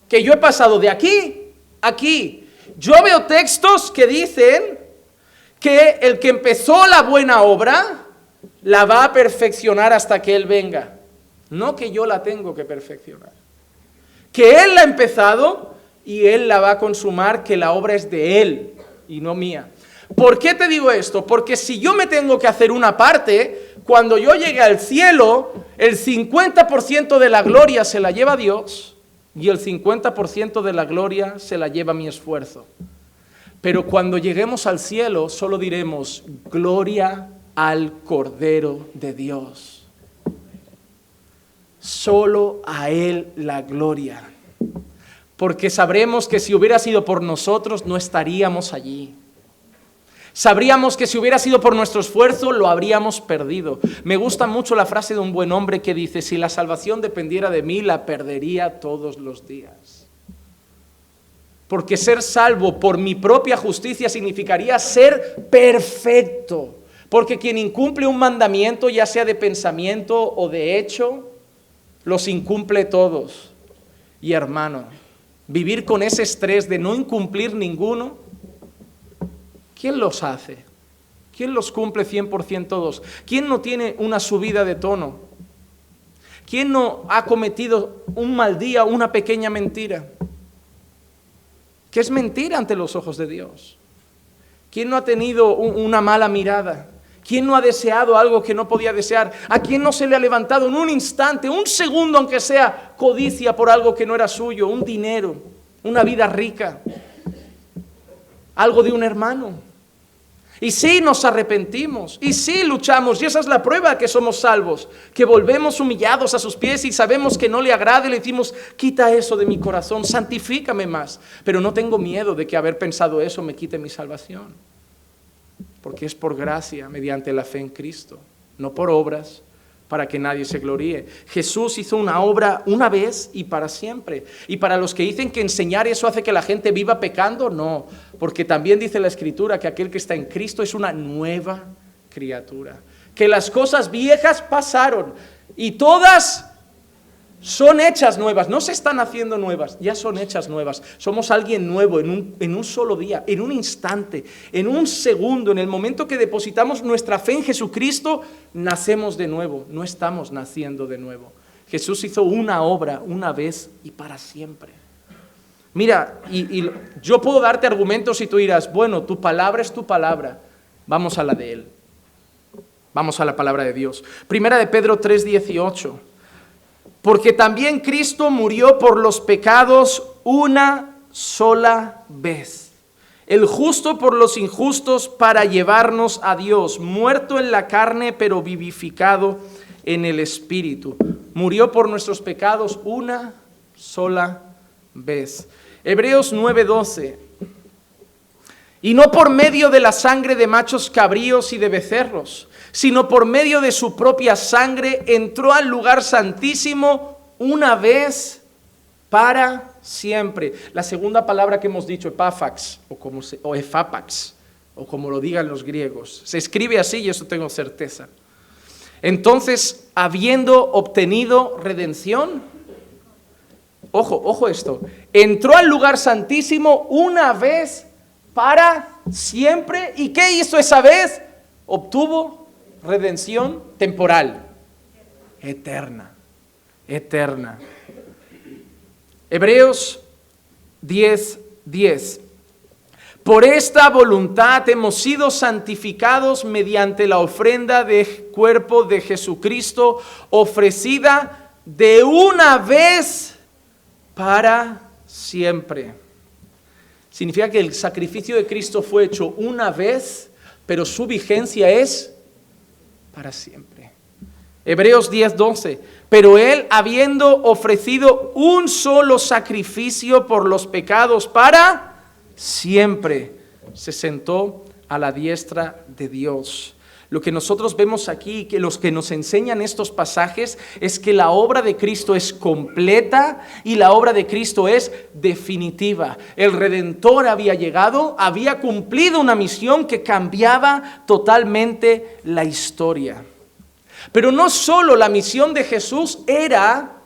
que yo he pasado de aquí a aquí. Yo veo textos que dicen que el que empezó la buena obra la va a perfeccionar hasta que Él venga. No que yo la tengo que perfeccionar. Que Él la ha empezado y Él la va a consumar, que la obra es de Él y no mía. ¿Por qué te digo esto? Porque si yo me tengo que hacer una parte, cuando yo llegue al cielo, el 50% de la gloria se la lleva Dios y el 50% de la gloria se la lleva mi esfuerzo. Pero cuando lleguemos al cielo, solo diremos, gloria al Cordero de Dios. Solo a Él la gloria. Porque sabremos que si hubiera sido por nosotros, no estaríamos allí. Sabríamos que si hubiera sido por nuestro esfuerzo, lo habríamos perdido. Me gusta mucho la frase de un buen hombre que dice, si la salvación dependiera de mí, la perdería todos los días. Porque ser salvo por mi propia justicia significaría ser perfecto. Porque quien incumple un mandamiento, ya sea de pensamiento o de hecho, los incumple todos. Y hermano, vivir con ese estrés de no incumplir ninguno, ¿quién los hace? ¿Quién los cumple 100% todos? ¿Quién no tiene una subida de tono? ¿Quién no ha cometido un mal día, una pequeña mentira? ¿Qué es mentira ante los ojos de Dios? ¿Quién no ha tenido una mala mirada? ¿Quién no ha deseado algo que no podía desear? ¿A quién no se le ha levantado en un instante, un segundo aunque sea, codicia por algo que no era suyo, un dinero, una vida rica, algo de un hermano? Y sí nos arrepentimos, y sí luchamos, y esa es la prueba que somos salvos, que volvemos humillados a sus pies y sabemos que no le agrada y le decimos, quita eso de mi corazón, santifícame más. Pero no tengo miedo de que haber pensado eso me quite mi salvación, porque es por gracia, mediante la fe en Cristo, no por obras, para que nadie se gloríe. Jesús hizo una obra una vez y para siempre. Y para los que dicen que enseñar eso hace que la gente viva pecando, no. Porque también dice la Escritura que aquel que está en Cristo es una nueva criatura. Que las cosas viejas pasaron y todas son hechas nuevas. No se están haciendo nuevas, ya son hechas nuevas. Somos alguien nuevo en un solo día, en un instante, en un segundo. En el momento que depositamos nuestra fe en Jesucristo, nacemos de nuevo. No estamos naciendo de nuevo. Jesús hizo una obra una vez y para siempre. Mira, y yo puedo darte argumentos y tú dirás, bueno, tu palabra es tu palabra. Vamos a la de Él. Vamos a la palabra de Dios. Primera de Pedro 3:18. Porque también Cristo murió por los pecados una sola vez, el justo por los injustos, para llevarnos a Dios, muerto en la carne pero vivificado en el Espíritu. Murió por nuestros pecados una sola vez. Hebreos 9:12. Y no por medio de la sangre de machos cabríos y de becerros, sino por medio de su propia sangre entró al lugar santísimo una vez para siempre. La segunda palabra que hemos dicho, epáfax, o efapax, o como lo digan los griegos, se escribe así y eso tengo certeza. Entonces, habiendo obtenido redención, ojo esto, entró al lugar santísimo una vez para siempre. ¿Y qué hizo esa vez? Obtuvo redención temporal, eterna. Hebreos 10:10. Por esta voluntad hemos sido santificados mediante la ofrenda de cuerpo de Jesucristo, ofrecida de una vez para siempre. Significa que el sacrificio de Cristo fue hecho una vez, pero su vigencia es para siempre. Hebreos 10:12. Pero Él, habiendo ofrecido un solo sacrificio por los pecados para siempre, se sentó a la diestra de Dios. Lo que nosotros vemos aquí, que los que nos enseñan estos pasajes, es que la obra de Cristo es completa y la obra de Cristo es definitiva. El Redentor había llegado, había cumplido una misión que cambiaba totalmente la historia. Pero no solo la misión de Jesús era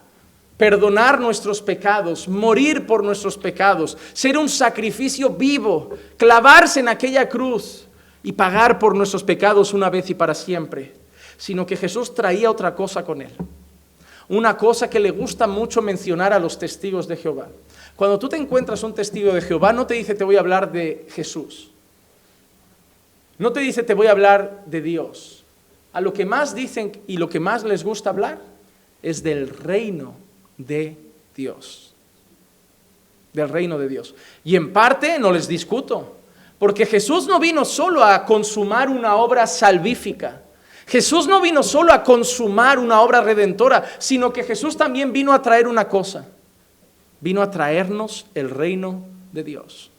perdonar nuestros pecados, morir por nuestros pecados, ser un sacrificio vivo, clavarse en aquella cruz y pagar por nuestros pecados una vez y para siempre, sino que Jesús traía otra cosa con Él. Una cosa que le gusta mucho mencionar a los testigos de Jehová. Cuando tú te encuentras un testigo de Jehová, no te dice te voy a hablar de Jesús. No te dice te voy a hablar de Dios. A lo que más dicen y lo que más les gusta hablar es del reino de Dios. Del reino de Dios. Y en parte no les discuto. Porque Jesús no vino solo a consumar una obra salvífica. Jesús no vino solo a consumar una obra redentora, sino que Jesús también vino a traer una cosa. Vino a traernos el reino de Dios.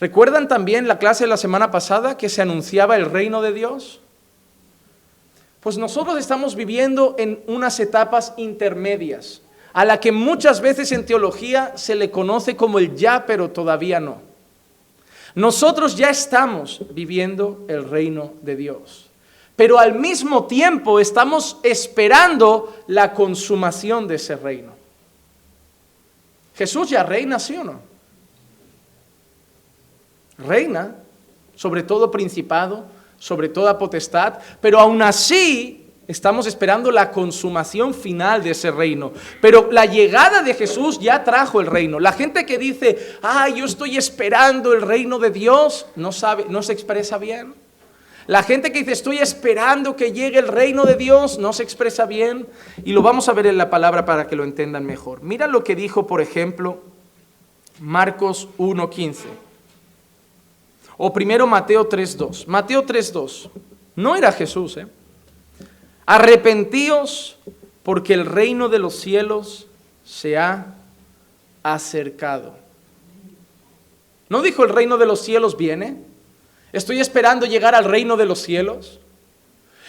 ¿Recuerdan también la clase de la semana pasada que se anunciaba el reino de Dios? Pues nosotros estamos viviendo en unas etapas intermedias, a la que muchas veces en teología se le conoce como el ya, pero todavía no. Nosotros ya estamos viviendo el reino de Dios, pero al mismo tiempo estamos esperando la consumación de ese reino. Jesús ya reina, ¿sí o no? Reina sobre todo principado, sobre toda potestad, pero aún así estamos esperando la consumación final de ese reino. Pero la llegada de Jesús ya trajo el reino. La gente que dice, yo estoy esperando el reino de Dios, no sabe, no se expresa bien. La gente que dice, estoy esperando que llegue el reino de Dios, no se expresa bien, y lo vamos a ver en la palabra para que lo entiendan mejor. Mira lo que dijo, por ejemplo, Marcos 1:15. O primero Mateo 3:2. Mateo 3:2. No era Jesús, Arrepentíos porque el reino de los cielos se ha acercado. ¿No dijo el reino de los cielos viene? Estoy esperando llegar al reino de los cielos.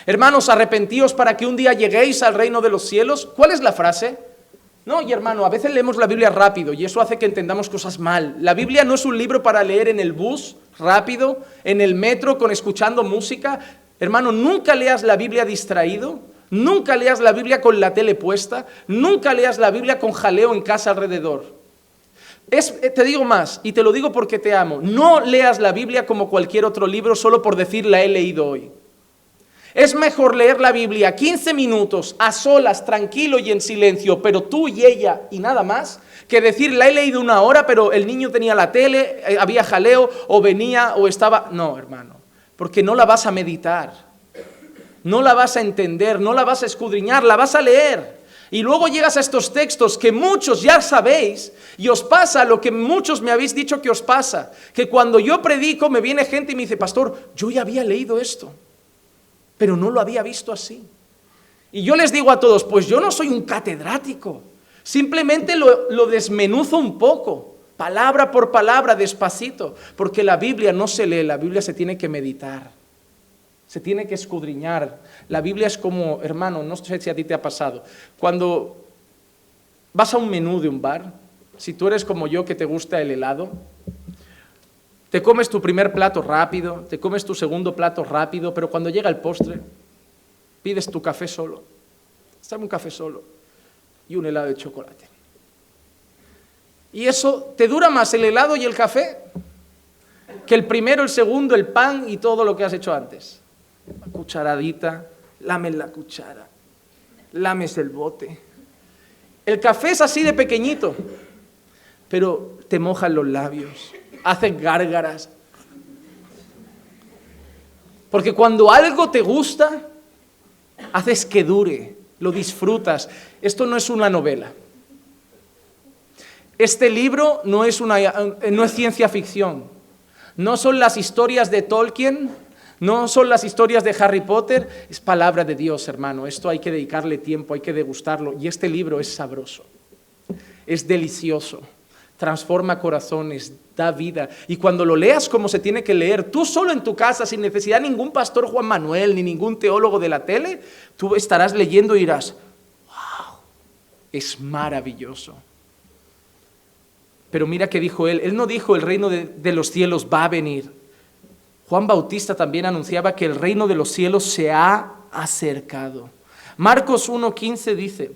Hermanos, arrepentíos para que un día lleguéis al reino de los cielos. ¿Cuál es la frase? No, y hermano, a veces leemos la Biblia rápido y eso hace que entendamos cosas mal. La Biblia no es un libro para leer en el bus, rápido, en el metro, escuchando música. Hermano, nunca leas la Biblia distraído, nunca leas la Biblia con la tele puesta, nunca leas la Biblia con jaleo en casa alrededor. Te digo más, y te lo digo porque te amo, no leas la Biblia como cualquier otro libro solo por decir la he leído hoy. Es mejor leer la Biblia 15 minutos a solas, tranquilo y en silencio, pero tú y ella y nada más, que decir la he leído 1 hora, pero el niño tenía la tele, había jaleo, o venía, o estaba... No, hermano, porque no la vas a meditar, no la vas a entender, no la vas a escudriñar, la vas a leer. Y luego llegas a estos textos que muchos ya sabéis y os pasa lo que muchos me habéis dicho que os pasa, que cuando yo predico me viene gente y me dice, pastor, yo ya había leído esto, pero no lo había visto así. Y yo les digo a todos, pues yo no soy un catedrático, simplemente lo desmenuzo un poco, palabra por palabra, despacito, porque la Biblia no se lee, la Biblia se tiene que meditar. Se tiene que escudriñar. La Biblia es como, hermano, no sé si a ti te ha pasado, cuando vas a un menú de un bar, si tú eres como yo que te gusta el helado, te comes tu primer plato rápido, te comes tu segundo plato rápido, pero cuando llega el postre, pides tu café solo, dame un café solo y un helado de chocolate. Y eso te dura más el helado y el café que el primero, el segundo, el pan y todo lo que has hecho antes. Una cucharadita, lames la cuchara, lames el bote. El café es así de pequeñito, pero te mojan los labios, haces gárgaras. Porque cuando algo te gusta, haces que dure, lo disfrutas. Esto no es una novela. Este libro no es ciencia ficción. No son las historias de Tolkien, no son las historias de Harry Potter, es palabra de Dios, hermano. Esto hay que dedicarle tiempo, hay que degustarlo. Y este libro es sabroso, es delicioso, transforma corazones, da vida. Y cuando lo leas como se tiene que leer, tú solo en tu casa, sin necesidad de ningún pastor Juan Manuel, ni ningún teólogo de la tele, tú estarás leyendo y dirás, wow, es maravilloso. Pero mira que dijo él no dijo el reino de los cielos va a venir. Juan Bautista también anunciaba que el reino de los cielos se ha acercado. Marcos 1:15 dice,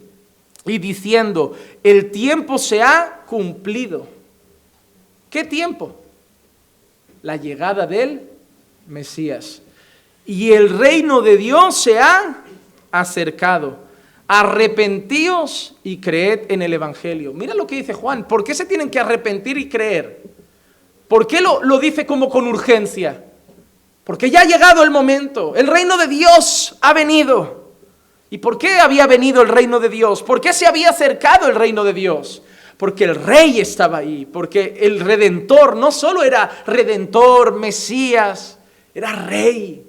y diciendo, el tiempo se ha cumplido. ¿Qué tiempo? La llegada del Mesías. Y el reino de Dios se ha acercado. Arrepentíos y creed en el Evangelio. Mira lo que dice Juan. ¿Por qué se tienen que arrepentir y creer? ¿Por qué lo dice como con urgencia? Porque ya ha llegado el momento. El reino de Dios ha venido. ¿Y por qué había venido el reino de Dios? ¿Por qué se había acercado el reino de Dios? Porque el rey estaba ahí. Porque el redentor no solo era redentor, Mesías, era rey.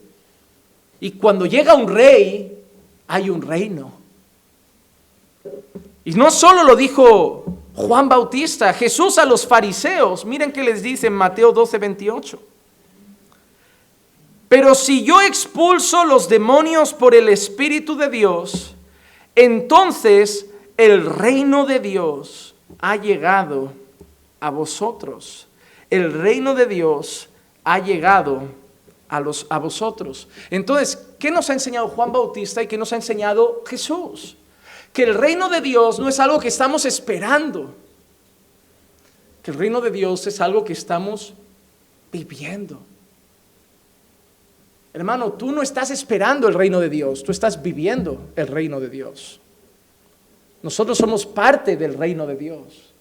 Y cuando llega un rey, hay un reino. Y no solo lo dijo Juan Bautista, Jesús a los fariseos, miren qué les dice en Mateo 12:28. Pero si yo expulso los demonios por el Espíritu de Dios, entonces el reino de Dios ha llegado a vosotros. El reino de Dios ha llegado a vosotros. Entonces, ¿qué nos ha enseñado Juan Bautista y qué nos ha enseñado Jesús? Que el reino de Dios no es algo que estamos esperando. Que el reino de Dios es algo que estamos viviendo. Hermano, tú no estás esperando el reino de Dios, tú estás viviendo el reino de Dios. Nosotros somos parte del reino de Dios,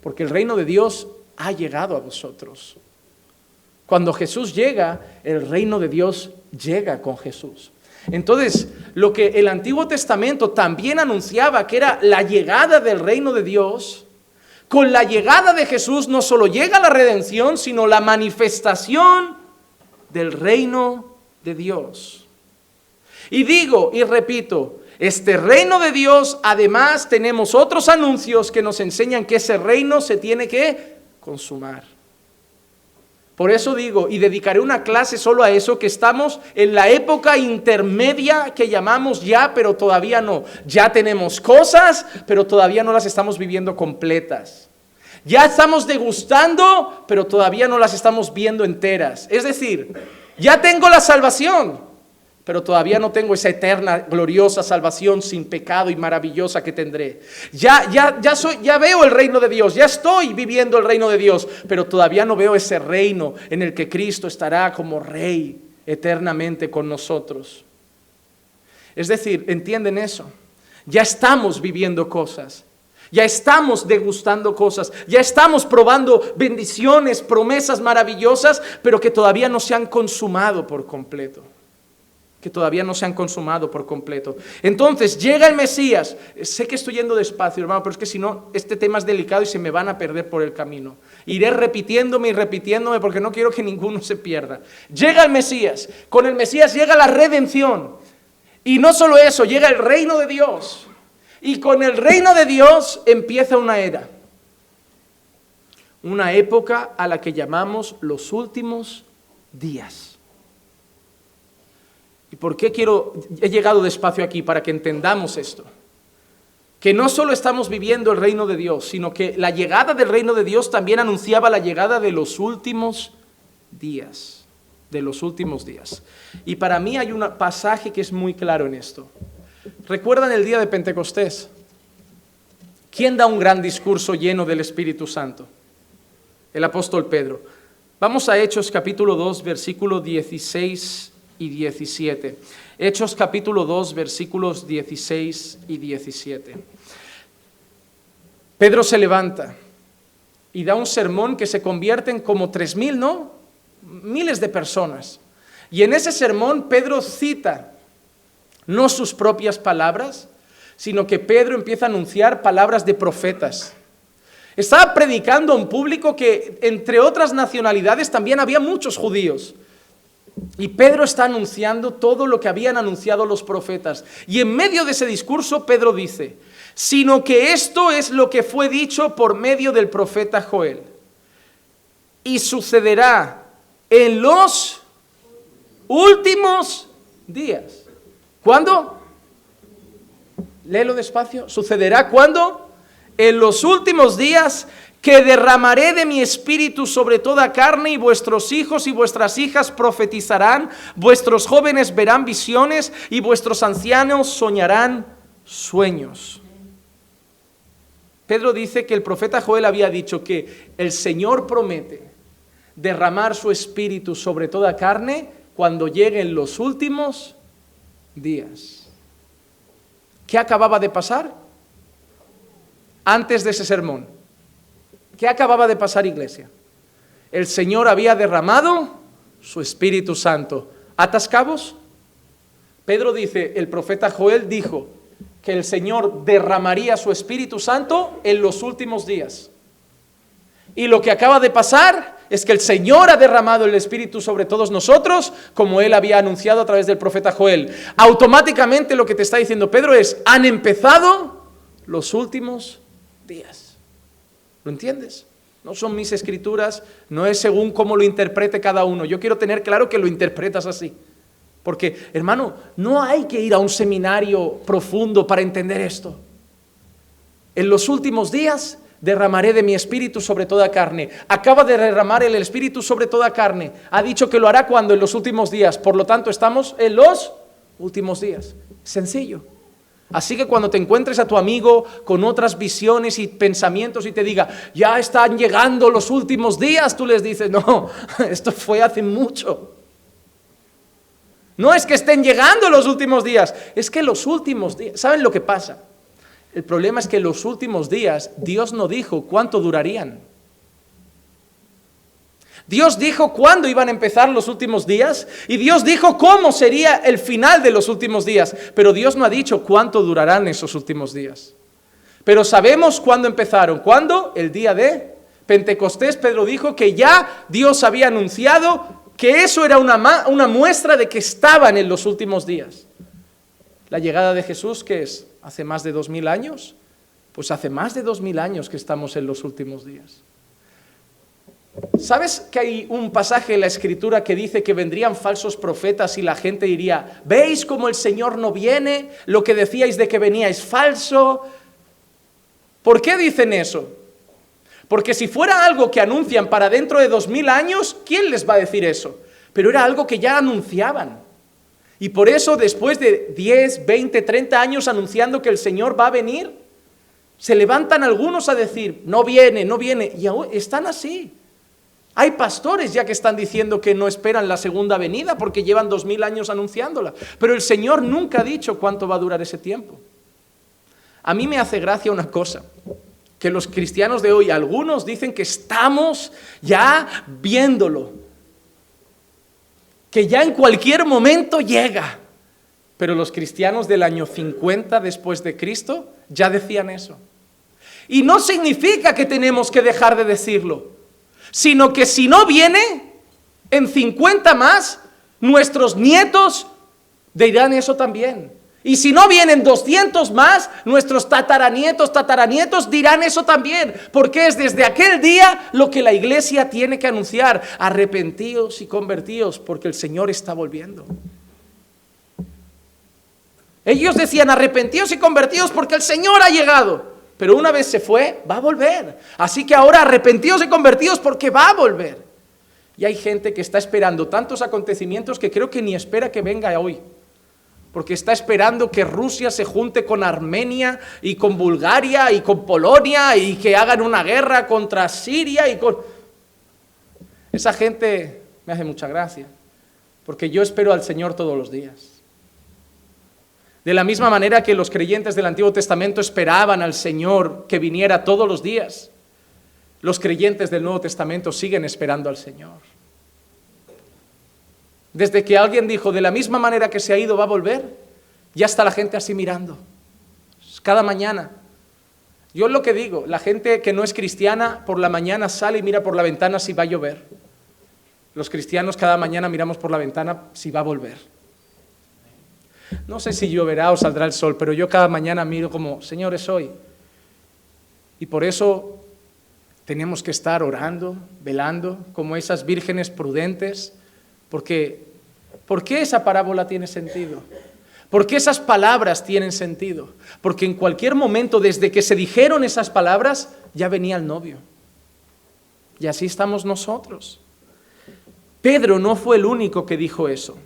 porque el reino de Dios ha llegado a vosotros. Cuando Jesús llega, el reino de Dios llega con Jesús. Entonces, lo que el Antiguo Testamento también anunciaba, que era la llegada del reino de Dios, con la llegada de Jesús no solo llega la redención, sino la manifestación del reino de Dios. Y digo y repito, este reino de Dios, además tenemos otros anuncios que nos enseñan que ese reino se tiene que consumar. Por eso digo, y dedicaré una clase solo a eso, que estamos en la época intermedia que llamamos ya, pero todavía no. Ya tenemos cosas, pero todavía no las estamos viviendo completas. Ya estamos degustando, pero todavía no las estamos viendo enteras. Es decir, ya tengo la salvación, pero todavía no tengo esa eterna, gloriosa salvación sin pecado y maravillosa que tendré. Ya veo el reino de Dios, ya estoy viviendo el reino de Dios, pero todavía no veo ese reino en el que Cristo estará como Rey eternamente con nosotros. Es decir, ¿entienden eso? Ya estamos viviendo cosas, ya estamos degustando cosas, ya estamos probando bendiciones, promesas maravillosas, pero que todavía no se han consumado por completo. Entonces llega el Mesías. Sé que estoy yendo despacio, hermano, pero es que si no, este tema es delicado y se me van a perder por el camino. Iré repitiéndome porque no quiero que ninguno se pierda. Llega el Mesías. Con el Mesías llega la redención. Y no solo eso, llega el reino de Dios. Y con el reino de Dios empieza una era. Una época a la que llamamos los últimos días. ¿Y por qué he llegado despacio aquí? Para que entendamos esto. Que no solo estamos viviendo el reino de Dios, sino que la llegada del reino de Dios también anunciaba la llegada de los últimos días. Y para mí hay un pasaje que es muy claro en esto. ¿Recuerdan el día de Pentecostés? ¿Quién da un gran discurso lleno del Espíritu Santo? El apóstol Pedro. Vamos a Hechos capítulo 2, versículo 16 y 17. Hechos capítulo 2, versículos 16 y 17. Pedro se levanta y da un sermón que se convierte en como 3,000, ¿no? Miles de personas. Y en ese sermón Pedro cita no sus propias palabras, sino que Pedro empieza a anunciar palabras de profetas. Estaba predicando a un público que, entre otras nacionalidades, también había muchos judíos. Y Pedro está anunciando todo lo que habían anunciado los profetas. Y en medio de ese discurso Pedro dice, sino que esto es lo que fue dicho por medio del profeta Joel. Y sucederá en los últimos días. ¿Cuándo? Léelo despacio. ¿Sucederá cuándo? En los últimos días, que derramaré de mi espíritu sobre toda carne, y vuestros hijos y vuestras hijas profetizarán, vuestros jóvenes verán visiones, y vuestros ancianos soñarán sueños. Pedro dice que el profeta Joel había dicho que el Señor promete derramar su espíritu sobre toda carne cuando lleguen los últimos días. ¿Qué acababa de pasar? Antes de ese sermón, ¿qué acababa de pasar, iglesia? El Señor había derramado su Espíritu Santo. ¿Atas cabos? Pedro dice, el profeta Joel dijo que el Señor derramaría su Espíritu Santo en los últimos días. Y lo que acaba de pasar es que el Señor ha derramado el Espíritu sobre todos nosotros, como Él había anunciado a través del profeta Joel. Automáticamente lo que te está diciendo Pedro es, han empezado los últimos días. ¿Lo entiendes? No son mis escrituras, no es según cómo lo interprete cada uno. Yo quiero tener claro que lo interpretas así. Porque, hermano, no hay que ir a un seminario profundo para entender esto. En los últimos días derramaré de mi espíritu sobre toda carne. Acaba de derramar el espíritu sobre toda carne. Ha dicho que lo hará cuando en los últimos días. Por lo tanto, estamos en los últimos días. Sencillo. Así que cuando te encuentres a tu amigo con otras visiones y pensamientos y te diga, ya están llegando los últimos días, tú les dices, no, esto fue hace mucho. No es que estén llegando los últimos días, es que los últimos días, ¿saben lo que pasa? El problema es que los últimos días Dios no dijo cuánto durarían. Dios dijo cuándo iban a empezar los últimos días y Dios dijo cómo sería el final de los últimos días, pero Dios no ha dicho cuánto durarán esos últimos días. Pero sabemos cuándo empezaron. ¿Cuándo? El día de Pentecostés. Pedro dijo que ya Dios había anunciado que eso era una muestra de que estaban en los últimos días. La llegada de Jesús, ¿qué es? ¿Hace más de 2000 años? Pues hace más de 2000 años que estamos en los últimos días. ¿Sabes que hay un pasaje en la Escritura que dice que vendrían falsos profetas y la gente diría, ¿veis cómo el Señor no viene? Lo que decíais de que venía es falso. ¿Por qué dicen eso? Porque si fuera algo que anuncian para dentro de 2000 años, ¿quién les va a decir eso? Pero era algo que ya anunciaban. Y por eso después de 10, 20, 30 años anunciando que el Señor va a venir, se levantan algunos a decir, no viene, no viene, y aún están así. Hay pastores ya que están diciendo que no esperan la segunda venida porque llevan 2000 años anunciándola. Pero el Señor nunca ha dicho cuánto va a durar ese tiempo. A mí me hace gracia una cosa, que los cristianos de hoy, algunos dicen que estamos ya viéndolo, que ya en cualquier momento llega. Pero los cristianos del año 50 después de Cristo ya decían eso. Y no significa que tenemos que dejar de decirlo, sino que si no viene, en 50 más, nuestros nietos dirán eso también. Y si no vienen 200 más, nuestros tataranietos dirán eso también. Porque es desde aquel día lo que la iglesia tiene que anunciar. Arrepentíos y convertíos, porque el Señor está volviendo. Ellos decían, arrepentíos y convertíos porque el Señor ha llegado. Pero una vez se fue, va a volver. Así que ahora arrepentidos y convertidos porque va a volver. Y hay gente que está esperando tantos acontecimientos que creo que ni espera que venga hoy. Porque está esperando que Rusia se junte con Armenia y con Bulgaria y con Polonia y que hagan una guerra contra Siria y con... Esa gente me hace mucha gracia. Porque yo espero al Señor todos los días. De la misma manera que los creyentes del Antiguo Testamento esperaban al Señor que viniera todos los días, los creyentes del Nuevo Testamento siguen esperando al Señor. Desde que alguien dijo, de la misma manera que se ha ido, va a volver, ya está la gente así mirando. Cada mañana. Yo es lo que digo, la gente que no es cristiana, por la mañana sale y mira por la ventana si va a llover. Los cristianos cada mañana miramos por la ventana si va a volver. No sé si lloverá o saldrá el sol, pero yo cada mañana miro como, Señor, es hoy. Y por eso tenemos que estar orando, velando, como esas vírgenes prudentes, porque ¿por qué esa parábola tiene sentido? ¿Por qué esas palabras tienen sentido? Porque en cualquier momento, desde que se dijeron esas palabras, ya venía el novio. Y así estamos nosotros. Pedro no fue el único que dijo eso.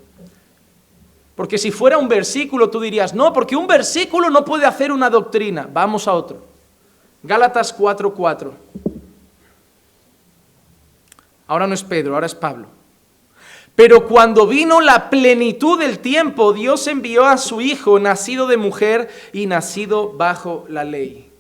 Porque si fuera un versículo, tú dirías, no, porque un versículo no puede hacer una doctrina. Vamos a otro. Gálatas 4:4. Ahora no es Pedro, ahora es Pablo. Pero cuando vino la plenitud del tiempo, Dios envió a su Hijo, nacido de mujer y nacido bajo la ley.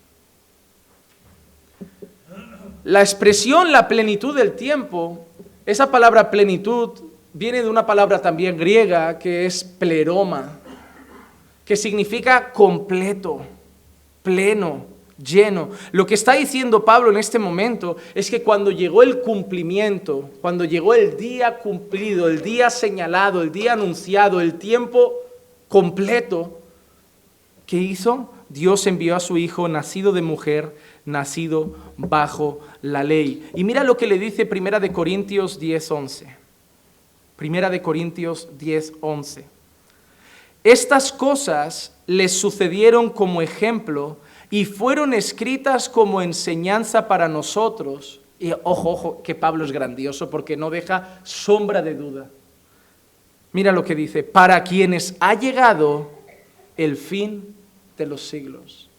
La expresión la plenitud del tiempo, esa palabra plenitud viene de una palabra también griega que es pleroma, que significa completo, pleno, lleno. Lo que está diciendo Pablo en este momento es que cuando llegó el cumplimiento, cuando llegó el día cumplido, el día señalado, el día anunciado, el tiempo completo, ¿qué hizo? Dios envió a su Hijo, nacido de mujer, nacido bajo la ley. Y mira lo que le dice 1 Corintios 10:11. 1 Corintios 10:11. Estas cosas les sucedieron como ejemplo y fueron escritas como enseñanza para nosotros. Y ojo, que Pablo es grandioso porque no deja sombra de duda. Mira lo que dice, para quienes ha llegado el fin de los siglos.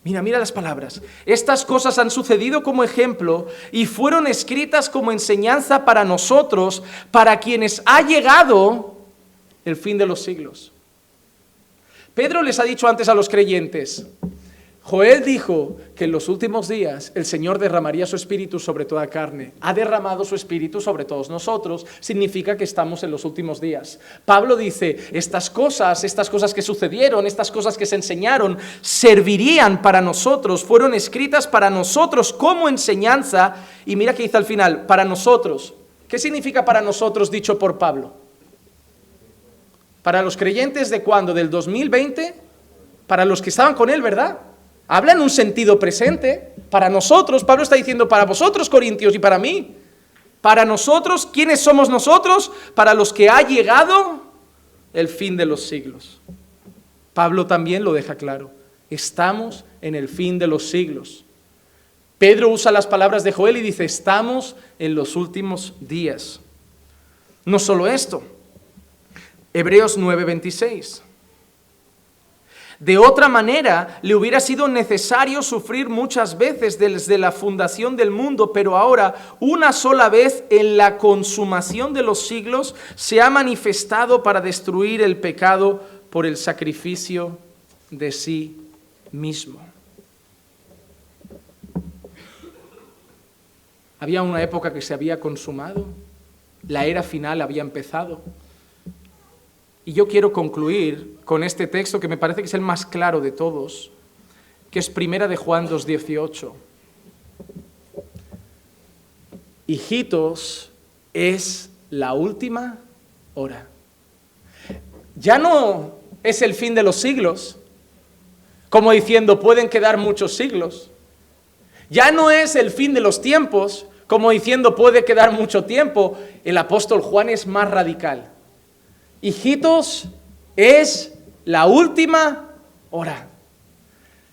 Mira las palabras. Estas cosas han sucedido como ejemplo y fueron escritas como enseñanza para nosotros, para quienes ha llegado el fin de los siglos. Pedro les ha dicho antes a los creyentes, Joel dijo que en los últimos días el Señor derramaría su espíritu sobre toda carne. Ha derramado su espíritu sobre todos nosotros. Significa que estamos en los últimos días. Pablo dice, estas cosas que sucedieron, estas cosas que se enseñaron, servirían para nosotros, fueron escritas para nosotros como enseñanza. Y mira que dice al final, para nosotros. ¿Qué significa para nosotros dicho por Pablo? Para los creyentes de ¿cuándo? ¿Del 2020? Para los que estaban con él, ¿verdad? Habla en un sentido presente. Para nosotros, Pablo está diciendo para vosotros, corintios, y para mí. Para nosotros, ¿quiénes somos nosotros? Para los que ha llegado el fin de los siglos. Pablo también lo deja claro. Estamos en el fin de los siglos. Pedro usa las palabras de Joel y dice, estamos en los últimos días. No solo esto. Hebreos 9:26. De otra manera, le hubiera sido necesario sufrir muchas veces desde la fundación del mundo, pero ahora, una sola vez en la consumación de los siglos, se ha manifestado para destruir el pecado por el sacrificio de sí mismo. Había una época que se había consumado, la era final había empezado. Y yo quiero concluir con este texto que me parece que es el más claro de todos, que es 1 de Juan 2:18. Hijitos, es la última hora. Ya no es el fin de los siglos, como diciendo pueden quedar muchos siglos. Ya no es el fin de los tiempos, como diciendo puede quedar mucho tiempo. El apóstol Juan es más radical. Hijitos, es la última hora.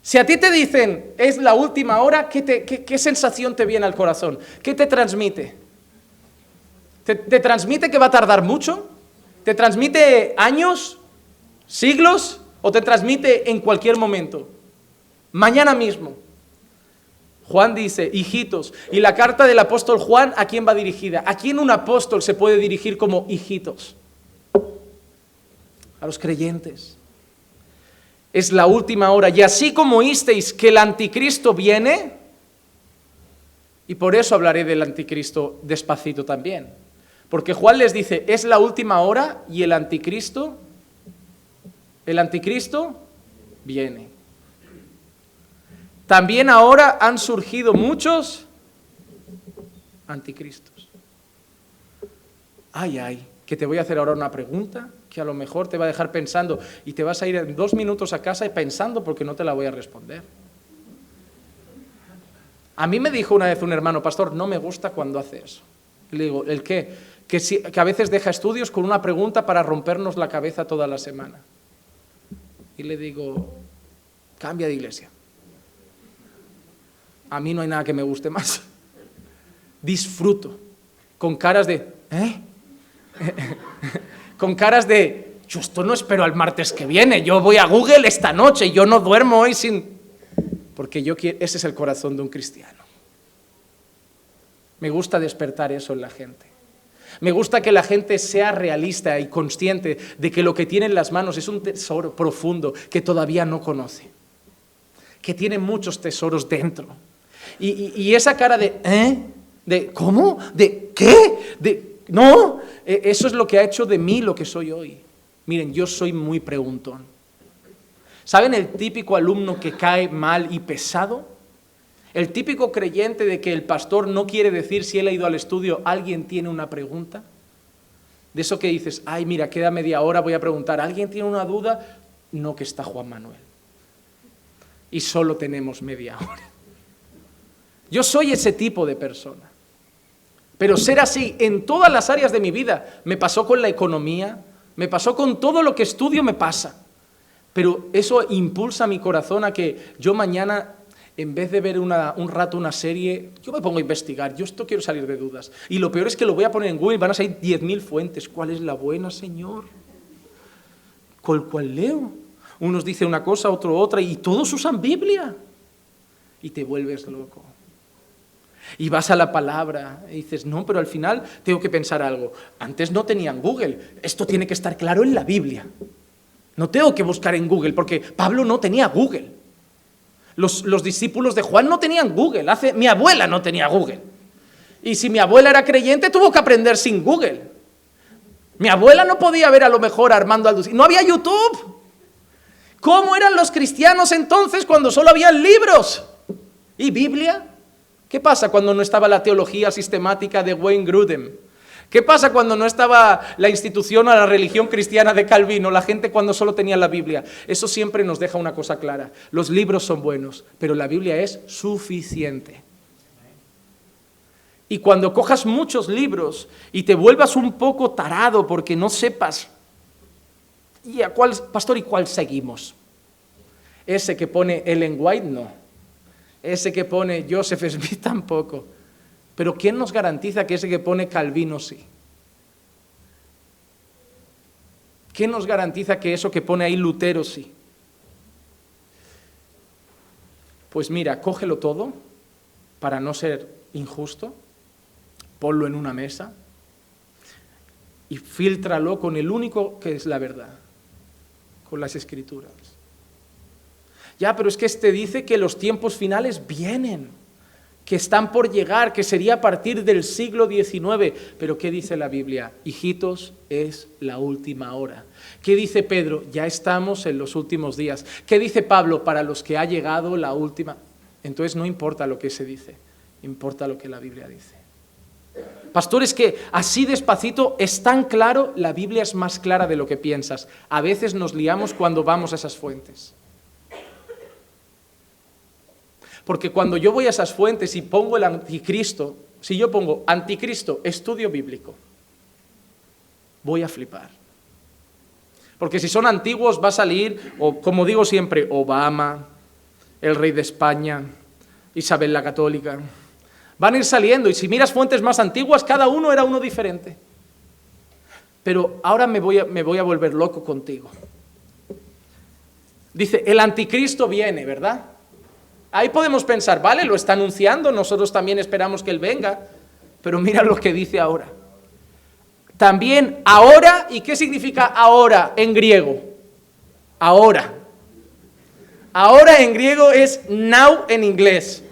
Si a ti te dicen, es la última hora, ¿qué sensación te viene al corazón? ¿Qué te transmite? ¿Te transmite que va a tardar mucho? ¿Te transmite años, siglos? ¿O te transmite en cualquier momento? Mañana mismo. Juan dice, hijitos. Y la carta del apóstol Juan, ¿a quién va dirigida? ¿A quién un apóstol se puede dirigir como hijitos? A los creyentes. Es la última hora. Y así como oísteis que el anticristo viene, y por eso hablaré del anticristo despacito también, porque Juan les dice, es la última hora y el anticristo viene. También ahora han surgido muchos anticristos. Ay, que te voy a hacer ahora una pregunta que a lo mejor te va a dejar pensando y te vas a ir en 2 minutos a casa y pensando porque no te la voy a responder. A mí me dijo una vez un hermano, pastor, no me gusta cuando hace eso. Y le digo, ¿el qué? Que a veces deja estudios con una pregunta para rompernos la cabeza toda la semana. Y le digo, cambia de iglesia. A mí no hay nada que me guste más. Disfruto. Con caras de, con caras de, yo esto no espero al martes que viene, yo voy a Google esta noche, yo no duermo hoy sin... Porque ese es el corazón de un cristiano. Me gusta despertar eso en la gente. Me gusta que la gente sea realista y consciente de que lo que tiene en las manos es un tesoro profundo que todavía no conoce. Que tiene muchos tesoros dentro. Y esa cara de ¿cómo? ¿De qué? No, eso es lo que ha hecho de mí lo que soy hoy. Miren, yo soy muy preguntón. ¿Saben el típico alumno que cae mal y pesado? El típico creyente de que el pastor no quiere decir si él ha ido al estudio, ¿alguien tiene una pregunta? De eso que dices, ay, mira, queda media hora, voy a preguntar, ¿alguien tiene una duda? No, que está Juan Manuel. Y solo tenemos media hora. Yo soy ese tipo de persona. Pero ser así en todas las áreas de mi vida, me pasó con la economía, me pasó con todo lo que estudio, me pasa. Pero eso impulsa mi corazón a que yo mañana, en vez de ver un rato una serie, yo me pongo a investigar, yo esto quiero salir de dudas. Y lo peor es que lo voy a poner en Google y van a salir 10.000 fuentes. ¿Cuál es la buena, Señor? ¿Cuál leo? Unos dicen una cosa, otro otra, y todos usan Biblia. Y te vuelves loco. Y vas a la palabra y dices, no, pero al final tengo que pensar algo. Antes no tenían Google, esto tiene que estar claro en la Biblia. No tengo que buscar en Google, porque Pablo no tenía Google. Los discípulos de Juan no tenían Google. Mi abuela no tenía Google. Y si mi abuela era creyente, tuvo que aprender sin Google. Mi abuela no podía ver a lo mejor a Armando Alducin. No había YouTube. ¿Cómo eran los cristianos entonces cuando solo había libros? ¿Y Biblia? ¿Qué pasa cuando no estaba la teología sistemática de Wayne Grudem? ¿Qué pasa cuando no estaba la institución o la religión cristiana de Calvino? La gente cuando solo tenía la Biblia. Eso siempre nos deja una cosa clara. Los libros son buenos, pero la Biblia es suficiente. Y cuando cojas muchos libros y te vuelvas un poco tarado porque no sepas, ¿y a cuál, pastor, y cuál seguimos? Ese que pone Ellen White, no. Ese que pone Joseph Smith, tampoco. Pero ¿quién nos garantiza que ese que pone Calvino sí? ¿Quién nos garantiza que eso que pone ahí Lutero sí? Pues mira, cógelo todo para no ser injusto, ponlo en una mesa y fíltralo con el único que es la verdad, con las Escrituras. Ya, pero es que este dice que los tiempos finales vienen, que están por llegar, que sería a partir del siglo XIX. Pero ¿qué dice la Biblia? Hijitos, es la última hora. ¿Qué dice Pedro? Ya estamos en los últimos días. ¿Qué dice Pablo? Para los que ha llegado la última. Entonces no importa lo que se dice, importa lo que la Biblia dice. Pastor, es que así despacito es tan claro, la Biblia es más clara de lo que piensas. A veces nos liamos cuando vamos a esas fuentes. Porque cuando yo voy a esas fuentes y pongo el anticristo, si yo pongo anticristo, estudio bíblico, voy a flipar. Porque si son antiguos va a salir, o como digo siempre, Obama, el rey de España, Isabel la Católica. Van a ir saliendo y si miras fuentes más antiguas, cada uno era uno diferente. Pero ahora me voy a volver loco contigo. Dice, el anticristo viene, ¿verdad? Ahí podemos pensar, vale, lo está anunciando, nosotros también esperamos que él venga, pero mira lo que dice ahora. También ahora, ¿y qué significa ahora en griego? Ahora. Ahora en griego es now en inglés.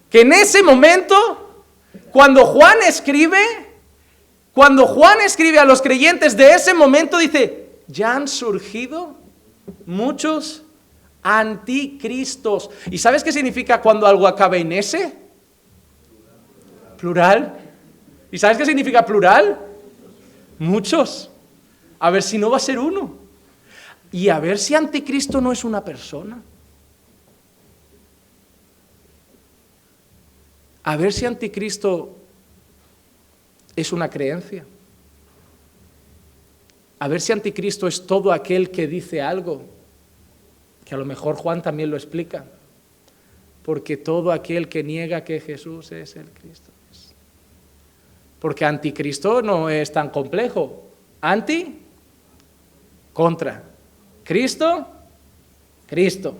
Que en ese momento, cuando Juan escribe a los creyentes de ese momento, dice, ya han surgido muchos anticristos. ¿Y sabes qué significa cuando algo acaba en ese? Plural. ¿Y sabes qué significa plural? Muchos. A ver si no va a ser uno. Y a ver si anticristo no es una persona. A ver si anticristo es una creencia. A ver si anticristo es todo aquel que dice algo, que a lo mejor Juan también lo explica. Porque todo aquel que niega que Jesús es el Cristo. Porque anticristo no es tan complejo. Anti, contra. Cristo, Cristo.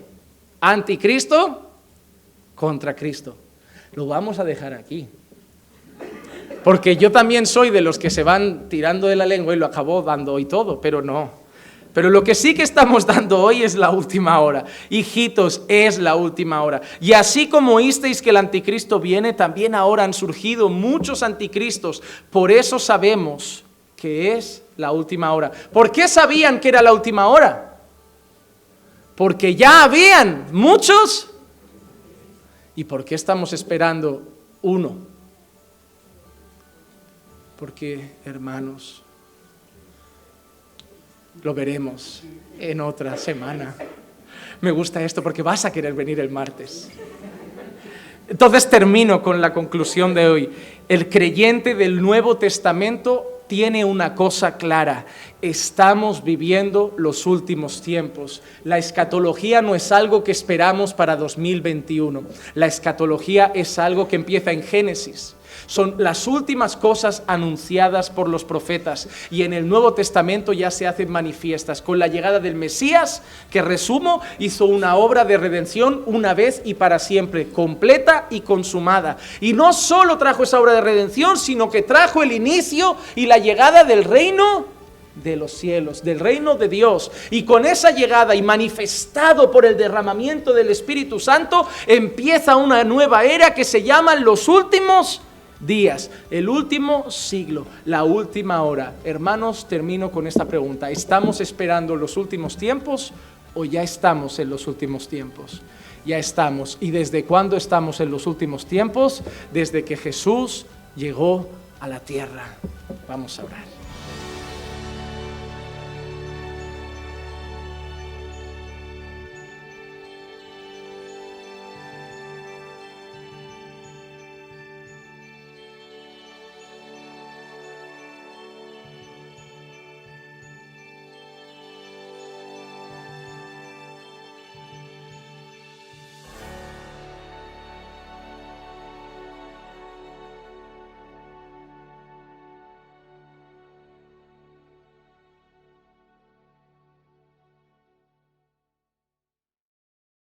Anticristo, contra Cristo. Lo vamos a dejar aquí. Porque yo también soy de los que se van tirando de la lengua y lo acabó dando hoy todo, pero no. Pero lo que sí que estamos dando hoy es la última hora. Hijitos, es la última hora. Y así como oísteis que el anticristo viene, también ahora han surgido muchos anticristos. Por eso sabemos que es la última hora. ¿Por qué sabían que era la última hora? Porque ya habían muchos. ¿Y por qué estamos esperando uno? Porque, hermanos, lo veremos en otra semana. Me gusta esto porque vas a querer venir el martes. Entonces termino con la conclusión de hoy. El creyente del Nuevo Testamento tiene una cosa clara: estamos viviendo los últimos tiempos. La escatología no es algo que esperamos para 2021. La escatología es algo que empieza en Génesis. Son las últimas cosas anunciadas por los profetas y en el Nuevo Testamento ya se hacen manifiestas. Con la llegada del Mesías, que resumo, hizo una obra de redención una vez y para siempre, completa y consumada. Y no solo trajo esa obra de redención, sino que trajo el inicio y la llegada del reino de los cielos, del reino de Dios. Y con esa llegada y manifestado por el derramamiento del Espíritu Santo, empieza una nueva era que se llama los últimos días, el último siglo, la última hora. Hermanos, termino con esta pregunta. ¿Estamos esperando los últimos tiempos o ya estamos en los últimos tiempos? Ya estamos. ¿Y desde cuándo estamos en los últimos tiempos? Desde que Jesús llegó a la tierra. Vamos a orar.